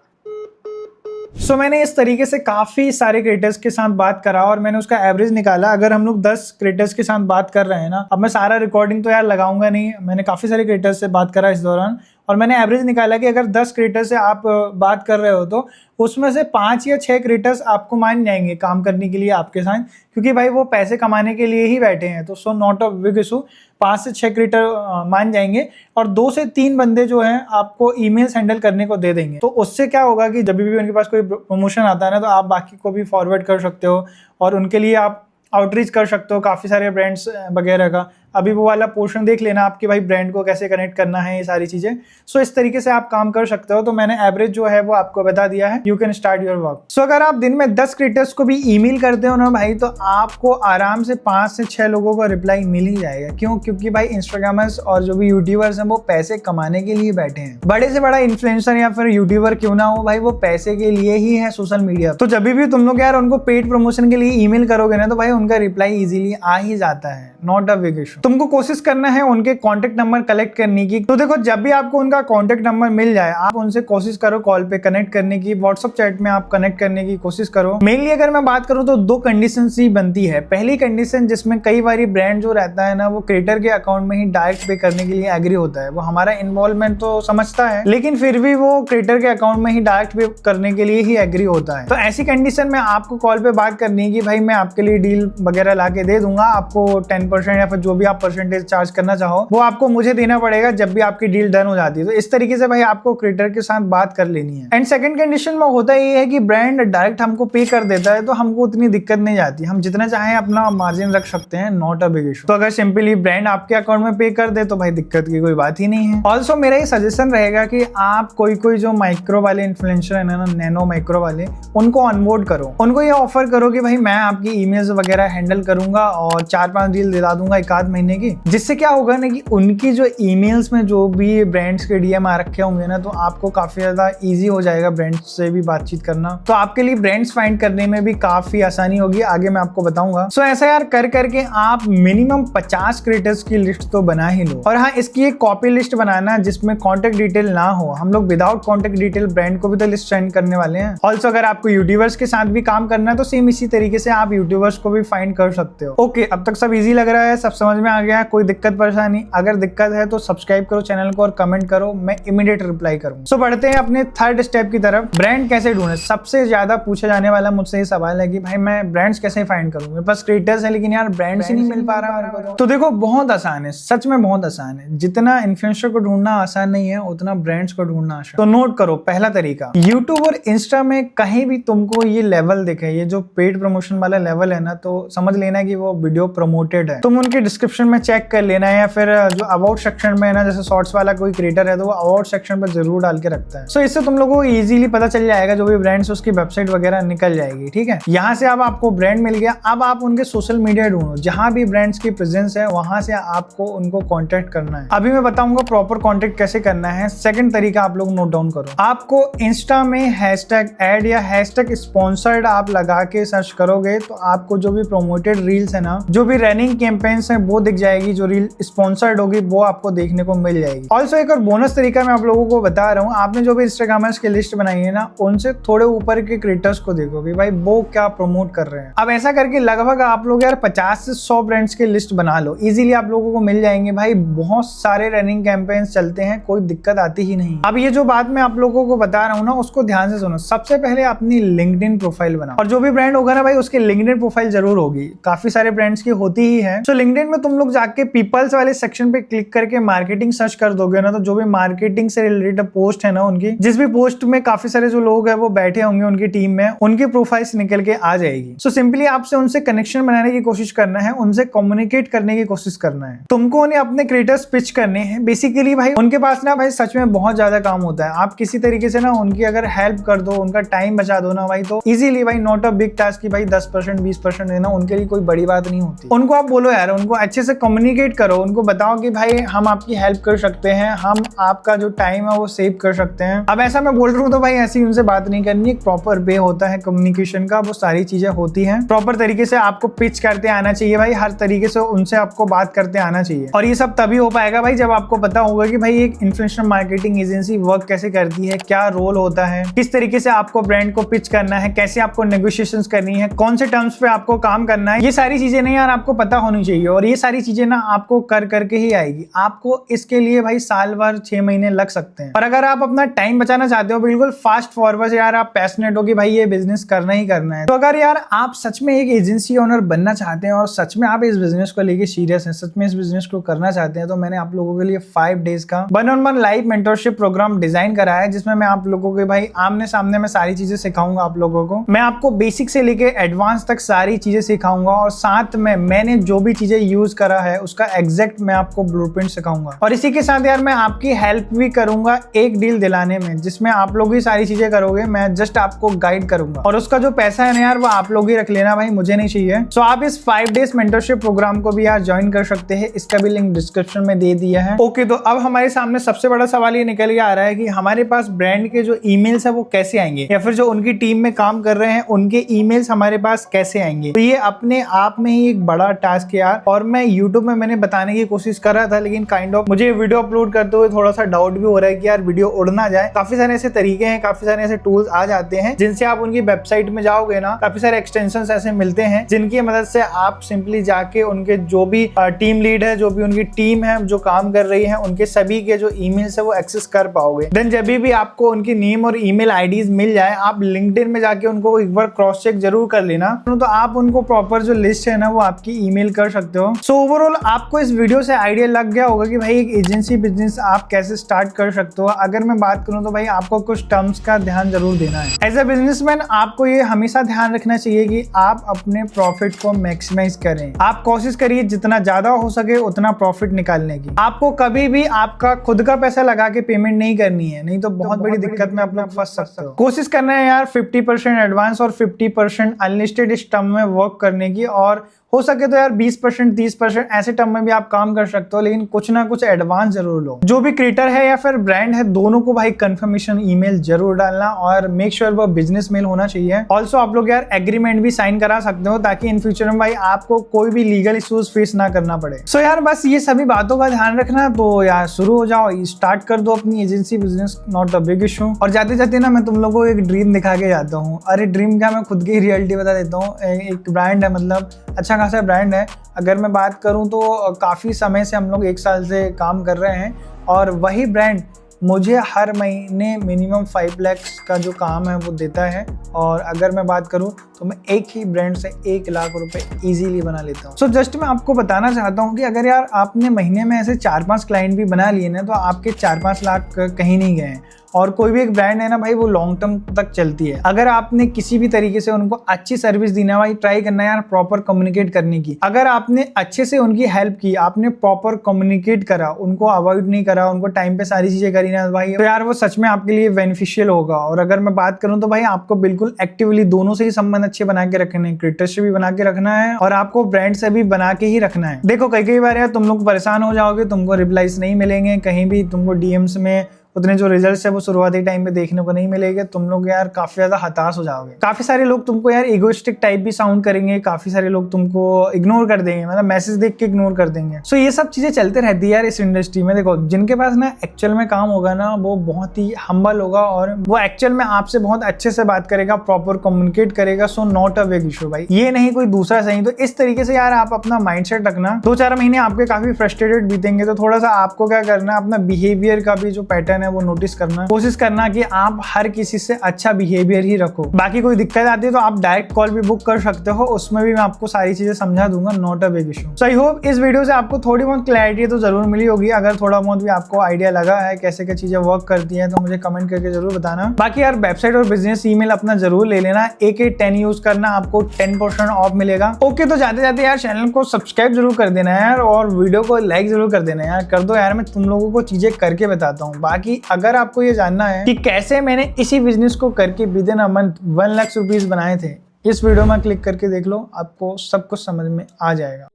So मैंने इस तरीके से काफी सारे क्रिएटर्स के साथ बात करा और मैंने उसका एवरेज निकाला। अगर हम लोग 10 क्रिएटर्स के साथ बात कर रहे हैं ना, अब मैं सारा रिकॉर्डिंग तो यार लगाऊंगा नहीं, मैंने काफी सारे क्रिएटर्स से बात करा इस दौरान और मैंने एवरेज निकाला कि अगर 10 क्रिएटर्स से आप बात कर रहे हो तो उसमें से 5 या 6 क्रिएटर्स आपको मान जाएंगे काम करने के लिए आपके साथ, क्योंकि भाई वो पैसे कमाने के लिए ही बैठे हैं। तो so not a big issue, 5 से 6 क्रिएटर मान जाएंगे और 2 से 3 बंदे जो हैं आपको ईमेल्स हैंडल करने को दे देंगे। तो उससे क्या होगा कि जब भी उनके पास कोई प्रमोशन आता है ना, तो आप बाकी को भी फॉरवर्ड कर सकते हो और उनके लिए आप आउटरीच कर सकते हो काफ़ी सारे ब्रांड्स वगैरह का। अभी वो वाला पोर्शन देख लेना आपके भाई ब्रांड को कैसे कनेक्ट करना है, ये सारी चीजें। सो इस तरीके से आप काम कर सकते हो। तो मैंने एवरेज जो है वो आपको बता दिया है, you can start your work. So अगर आप दिन में 10 क्रिएटर्स को भी ईमेल करते हो ना भाई, तो आपको आराम से 5 से 6 लोगों को रिप्लाई मिल ही जाएगा। क्यों? क्योंकि भाई इंस्टाग्रामर्स और जो भी यूट्यूबर्स हैं वो पैसे कमाने के लिए बैठे हैं। बड़े से बड़ा इन्फ्लुएंसर या फिर यूट्यूबर क्यों ना हो भाई, वो पैसे के लिए ही है सोशल मीडिया। तो जब भी तुम लोग यार उनको पेड प्रमोशन के लिए ईमेल करोगे ना, तो भाई उनका रिप्लाई इजीली आ ही जाता है, नॉट अ बिग इशू। तुमको कोशिश करना है उनके कॉन्टेक्ट नंबर कलेक्ट करने की। तो देखो, जब भी आपको उनका कॉन्टेक्ट नंबर मिल जाए, आप उनसे कोशिश करो कॉल पे कनेक्ट करने की, व्हाट्सएप चैट में आप कनेक्ट करने की कोशिश करो। मेनली अगर मैं बात करूं तो 2 कंडीशन ही बनती है। पहली कंडीशन जिसमें कई बार ब्रांड जो रहता है ना, वो क्रिएटर के अकाउंट में ही डायरेक्ट पे करने के लिए एग्री होता है। वो हमारा इन्वॉल्वमेंट तो समझता है, लेकिन फिर भी वो क्रिएटर के अकाउंट में ही डायरेक्ट पे करने के लिए ही एग्री होता है। तो ऐसी कंडीशन में आपको कॉल पे बात करनी है कि भाई मैं आपके लिए डील वगैरह ला के दे दूंगा, आपको 10% या फिर जो भी आप परसेंटेज चार्ज करना चाहो वो आपको मुझे देना पड़ेगा जब भी आपकी डील डन हो जाती है। तो इस तरीके से भाई आपको क्रिएटर के साथ बात कर लेनी है। एंड सेकंड कंडीशन में होता ये है कि ब्रांड डायरेक्ट हमको पे कर देता है, तो हमको उतनी दिक्कत नहीं जाती, हम जितना चाहें अपना मार्जिन रख सकते हैं, नॉट अ बिग इशू। तो अगर सिंपली ब्रांड आपके अकाउंट में पे कर दे तो भाई दिक्कत की कोई बात ही नहीं है। ऑल्सो मेरा ये सजेशन रहेगा कि आप कोई जो माइक्रो वाले इन्फ्लुएंसर है ना, नैनो माइक्रो वाले, उनको ऑनबोर्ड करो। उनको ये ऑफर करो कि भाई मैं आपकी ईमेल्स वगैरह हैंडल करूंगा और 4-5 डील दिला दूंगा 1-8 महीने की। जिससे क्या होगा ना कि उनकी जो ईमेल्स में जो भी ब्रांड्स के डीएम आ रखे होंगे ना, तो आपको काफी ज्यादा इजी हो जाएगा ब्रांड्स से भी बातचीत करना। तो आपके लिए ब्रांड्स फाइंड करने में भी काफी आसानी होगी, आगे मैं आपको बताऊंगा। सो ऐसा यार कर करके आप मिनिमम 50 क्रिएटर्स की लिस्ट तो बना ही लो। और हाँ, इसकी एक कॉपी लिस्ट बनाना जिसमें कॉन्टेक्ट डिटेल ना हो। हम लोग विदाउट कॉन्टेक्ट डिटेल ब्रांड को भी तो लिस्ट सेंड करने वाले हैं। ऑल्सो अगर आपको यूट्यूबर्स के साथ भी काम करना है तो सेम इसी तरीके से आप यूट्यूबर्स को भी फाइंड कर सकते हो। ओके, अब तक सब इजी लग रहा है, सब समझ में आ गया? कोई दिक्कत परेशानी? अगर दिक्कत है तो सब्सक्राइब करो चैनल को और कमेंट करो, मैं इमीडिएट रिप्लाई करूंगा। सो बढ़ते हैं अपने थर्ड स्टेप की तरफ, ब्रांड कैसे ढूंढे। सबसे ज्यादा पूछा जाने वाला मुझसे ये सवाल है कि भाई मैं ब्रांड्स कैसे फाइंड करूं, मेरे पास क्रिएटर्स है लेकिन यार ब्रांड्स ही नहीं मिल पा रहा मेरे को। तो देखो, बहुत आसान है, सच में बहुत आसान है। जितना इन्फ्लुएंसर को ढूंढना आसान नहीं है, उतना ब्रांड्स को ढूंढना आसान। तो नोट करो, पहला तरीका, यूट्यूब और इंस्टा में कहीं भी तुमको ये लेवल दिखे, ये जो पेड प्रमोशन वाला लेवल है ना, तो समझ लेना कि वो वीडियो प्रमोटेड है। तुम उनके डिस्क्रिप्शन में चेक कर लेना है, या फिर जो अबाउट सेक्शन में है ना, जैसे शॉर्ट्स वाला कोई क्रिएटर है तो वो अबाउट सेक्शन पर जरूर डाल के रखता है। सो इससे तुम लोगों को इजीली पता चल जाएगा, जो भी ब्रांड्स उसकी वेबसाइट वगैरह निकल जाएगी। ठीक है, यहाँ से अब आपको ब्रांड मिल गया। अब आप उनके सोशल मीडिया ढूंढो, जहां भी ब्रांड्स की प्रेजेंस है वहां से आपको उनको कॉन्टेक्ट करना है। अभी मैं बताऊंगा प्रॉपर कॉन्टेक्ट कैसे करना है। सेकंड तरीका आप लोग नोट डाउन करो, आपको इंस्टा में हैशटैग एड या हैशटैग स्पॉन्सर्ड आप लगा के सर्च करोगे तो आपको जो भी प्रोमोटेड रील्स है ना, जो भी रनिंग कैंपेन्स है वो दिख जाएगी। जो रील स्पॉन्सर्ड होगी वो आपको देखने को मिल जाएगी। ऑल्सो एक और बोनस तरीका मैं आप लोगों को बता रहा हूँ, आपने जो भी इंस्टाग्रामर्स की लिस्ट बनाई है ना, उनसे थोड़े ऊपर के क्रिएटर्स को देखोगे भाई वो क्या प्रमोट कर रहे हैं। अब ऐसा करके लगभग आप लोग यार 50 से 100 ब्रांड्स की लिस्ट बना लो, इजीली आप लोगों को मिल जाएंगे भाई। बहुत सारे रनिंग कैंपेन्स चलते हैं, कोई दिक्कत आती ही नहीं। अब ये जो बात मैं आप लोगों को बता रहा हूँ ना, उसको ध्यान से सुनो। सबसे पहले अपनी लिंक्डइन प्रोफाइल बनाओ, और जो भी ब्रांड होगा ना भाई उसकी लिंक्डइन प्रोफाइल जरूर होगी। काफी सारे ब्रांड्स की होती ही है। सो लिंक्डइन में तुम लोग जाके पीपल्स वाले सेक्शन पे क्लिक करके मार्केटिंग सर्च कर दोगे ना, तो जो भी मार्केटिंग से रिलेटेड पोस्ट है ना, उनकी जिस भी पोस्ट में काफी सारे जो लोग हैं वो बैठे होंगे उनकी टीम में, उनकी प्रोफाइल्स निकल के आ जाएगी। सो सिंपली आपसे उनसे कनेक्शन बनाने की कोशिश करना है, उनसे कम्युनिकेट करने की कोशिश करना है। तुमको उन्हें अपने क्रिएटर्स पिच करने हैं बेसिकली भाई। उनके पास ना भाई सच में बहुत ज्यादा काम होता है। आप किसी तरीके से ना उनकी अगर हेल्प कर दो, उनका टाइम बचा दो ना भाई, तो इजीली भाई, नॉट अ बिग टास्क की भाई 10% 20% देना उनके लिए कोई बड़ी बात नहीं होती। उनको आप बोलो बोलो यार, उनको अच्छे से कम्युनिकेट करो, उनको बताओ कि भाई हम आपकी हेल्प कर सकते हैं, हम आपका जो टाइम है वो सेव कर सकते हैं। अब ऐसा मैं बोल रहा हूँ तो भाई ऐसी उनसे बात नहीं करनी, एक प्रॉपर वे होता है कम्युनिकेशन का, वो सारी चीजें होती हैं। प्रॉपर तरीके से आपको पिच करते आना चाहिए भाई, हर तरीके से उनसे आपको बात करते आना चाहिए। और ये सब तभी हो पाएगा भाई जब आपको पता होगा कि भाई एक इन्फ्लुएंसर मार्केटिंग एजेंसी वर्क कैसे करती है, क्या रोल होता है, किस तरीके से आपको ब्रांड को पिच करना है, कैसे आपको नेगोशिएशंस करनी है, कौन से टर्म्स पे आपको काम करना है। ये सारी चीजें ना यार आपको पता होनी चाहिए, और ये सारी चीजें ना आपको कर करके ही आएगी। आपको इसके लिए भाई साल भर 6 महीने लग सकते हैं। और अगर आप अपना टाइम बचाना चाहते हो, बिल्कुल फास्ट फॉरवर्ड यार, आप पैशनेट हो कि भाई ये बिजनेस करना ही करना है, तो अगर यार आप सच में एक एजेंसी ओनर बनना चाहते हैं और सच में आप इस बिजनेस को लेके सीरियस हैं, सच में इस बिजनेस को करना चाहते हैं, तो मैंने आप लोगों के लिए 5 डेज का 1-on-1 live mentorship programme design करा है, जिसमें मैं आप लोगों के भाई आमने सामने में सारी चीजें सिखाऊंगा। आप लोगों को मैं आपको बेसिक से लेके एडवांस तक सारी चीजें सिखाऊंगा, और साथ में मैंने जो भी चीजें यूज करा है उसका एग्जैक्ट मैं आपको ब्लूप्रिंट सिखाऊंगा। और इसी के साथ यार मैं आपकी हेल्प भी करूंगा एक डील दिलाने में, जिसमें आप लोग ही सारी चीजें करोगे, मैं जस्ट आपको गाइड करूंगा, और उसका जो पैसा है ना यार वो आप लोग ही रख लेना भाई, मुझे नहीं चाहिए। सो आप इस 5 डेज मेंटरशिप प्रोग्राम को भी यार ज्वाइन कर सकते हैं, इसका भी लिंक डिस्क्रिप्शन में दे दिया है। ओके, तो अब हमारे सामने सबसे बड़ा सवाल ये निकल के आ रहा है कि हमारे पास ब्रांड के जो ईमेल्स है वो कैसे आएंगे, या फिर जो उनकी टीम में काम कर रहे हैं उनके ईमेल्स हमारे पास कैसे आएंगे। तो ये अपने आप में ही एक बड़ा टास्क है यार, और मैं यूट्यूब में मैंने बताने की कोशिश कर रहा था, लेकिन काइंड ऑफ मुझे वीडियो अपलोड करते हुए थोड़ा सा डाउट भी हो रहा है कि यार वीडियो उड़ ना जाए। काफी सारे ऐसे तरीके हैं, काफी सारे ऐसे टूल्स आ जाते हैं जिनसे आप उनकी वेबसाइट में जाओगे ना, काफी सारे एक्सटेंशंस ऐसे मिलते हैं जिनकी मदद से आप सिंपली जाके उनके जो भी टीम लीड है, जो भी उनकी टीम है जो काम कर रही है, उनके सभी के जो ईमेल्स है वो एक्सेस कर पाओगे। देन जब भी आपको उनकी नेम और ईमेल आईडीज मिल जाए, आप लिंक्डइन में जाके उनको एक बार क्रॉस चेक जरूर कर लेना, तो आप उनको प्रॉपर जो लिस्ट है ना वो आपकी ईमेल कर सकते हो। सो ओवरऑल आपको इस वीडियो से आइडिया लग गया होगा कि भाई एक एजेंसी बिजनेस आप कैसे स्टार्ट कर सकते हो। अगर मैं बात करूं तो भाई आपको कुछ टर्म्स का ध्यान जरूर देना है। एज ए बिजनेसमैन आपको ये हमेशा ध्यान रखना चाहिए कि आप अपने प्रॉफिट को मैक्सिमाइज करें। आप कोशिश करिए जितना ज्यादा हो सके उतना प्रॉफिट निकालने की। आपको कभी भी आपका खुद का पैसा लगा के पेमेंट नहीं करनी है, नहीं तो बहुत बड़ी दिक्कत में आप लोग फंस सकते हो। कोशिश करना है यार 50% एडवांस और 50% अनलिस्टेड इस टर्म में वर्क करने की, और हो सके तो यार 20% 30% ऐसे टर्म में भी आप काम कर सकते हो, लेकिन कुछ ना कुछ एडवांस जरूर लो। जो भी क्रिएटर है या फिर ब्रांड है, दोनों को भाई कंफर्मेशन ईमेल जरूर डालना, और मेक श्योर वो बिजनेस मेल होना चाहिए। ऑल्सो आप लोग यार एग्रीमेंट भी साइन करा सकते हो, ताकि इन फ्यूचर में भाई आपको कोई भी लीगल इश्यूज फेस ना करना पड़े। सो यार बस ये सभी बातों का ध्यान रखना। तो यार शुरू हो जाओ, स्टार्ट कर दो अपनी agency business, not a big issue. और जाते जाते ना मैं तुम लोगों को एक ड्रीम दिखा के जाता हूँ। अरे ड्रीम क्या, मैं खुद की रियलिटी बता देता हूँ। एक ब्रांड है, मतलब अच्छा खासा ब्रांड है। अगर मैं बात करूं तो काफ़ी समय से हम लोग 1 साल से काम कर रहे हैं, और वही ब्रांड मुझे हर महीने मिनिमम 5 लाख का जो काम है वो देता है। और अगर मैं बात करूं तो मैं एक ही ब्रांड से 1 लाख रुपए इजीली बना लेता हूं। सो जस्ट मैं आपको बताना चाहता हूं कि अगर यार आपने महीने में ऐसे 4-5 क्लाइंट भी बना लिए ना, तो आपके 4-5 लाख कहीं नहीं गए हैं। और कोई भी एक ब्रांड है ना भाई, वो लॉन्ग टर्म तक चलती है। अगर आपने किसी भी तरीके से उनको अच्छी सर्विस दी ना भाई, ट्राई करना यार प्रॉपर कम्युनिकेट करने की। अगर आपने अच्छे से उनकी हेल्प की, आपने प्रॉपर कम्युनिकेट करा, उनको अवॉइड नहीं करा, उनको टाइम पे सारी चीजें करी ना भाई, तो यार वो सच में आपके लिए बेनिफिशियल होगा। और अगर मैं बात करूं तो भाई आपको बिल्कुल एक्टिवली दोनों से ही संबंध अच्छे बना के रखने हैं, क्रिएटर से भी बना के रखना है और आपको ब्रांड से भी बना के ही रखना है। देखो कई बार यार तुम लोग परेशान हो जाओगे, तुमको रिप्लाईज नहीं मिलेंगे कहीं भी, तुमको डीएम्स में उतने जो रिजल्ट्स है वो शुरुआती टाइम पे देखने को नहीं मिलेंगे। तुम लोग यार काफी ज्यादा हताश हो जाओगे। काफी सारे लोग तुमको यार इगोइस्टिक टाइप भी साउंड करेंगे, काफी सारे लोग तुमको इग्नोर कर देंगे, मतलब मैसेज देख के इग्नोर कर देंगे। सो ये सब चीजें चलते रहती है यार इस इंडस्ट्री में। देखो जिनके पास ना एक्चुअल में काम होगा ना, वो बहुत ही हम्बल होगा और वो एक्चुअल में आपसे बहुत अच्छे से बात करेगा, प्रॉपर कम्युनिकेट करेगा। So not a big issue भाई, ये नहीं कोई दूसरा सही। तो इस तरीके से यार आप अपना माइंडसेट रखना। 2-4 महीने आपके काफी फ्रस्ट्रेटेड बीतेंगे, तो थोड़ा सा आपको क्या करना, अपना बिहेवियर का भी जो पैटर्न है वो नोटिस करना, कोशिश करना कि आप हर किसी से अच्छा बिहेवियर ही रखो। बाकी कोई दिक्कत आती है तो आप डायरेक्ट कॉल भी बुक कर सकते हो, उसमें भी मैं आपको सारी चीजें समझा दूंगा, not a big issue. So I hope इस वीडियो से आपको थोड़ी बहुत क्लैरिटी तो जरूर मिली होगी। अगर थोड़ा बहुत भी आपको आइडिया लगा है कैसे क्या चीजें वर्क करती है तो मुझे कमेंट करके जरूर बताना। बाकी यार वेबसाइट और बिजनेस ईमेल अपना जरूर ले लेना, AK10 यूज करना, आपको 10% ऑफ मिलेगा। ओके, तो जाते जाते यार चैनल को सब्सक्राइब जरूर कर देना यार, और वीडियो को लाइक जरूर कर देना यार, कर दो यार। मैं तुम लोगों को चीजें करके बताता हूँ। बाकी अगर आपको ये जानना है कि कैसे मैंने इसी बिजनेस को करके within a month 1 lakh rupees बनाए थे, इस वीडियो में क्लिक करके देख लो, आपको सब कुछ समझ में आ जाएगा।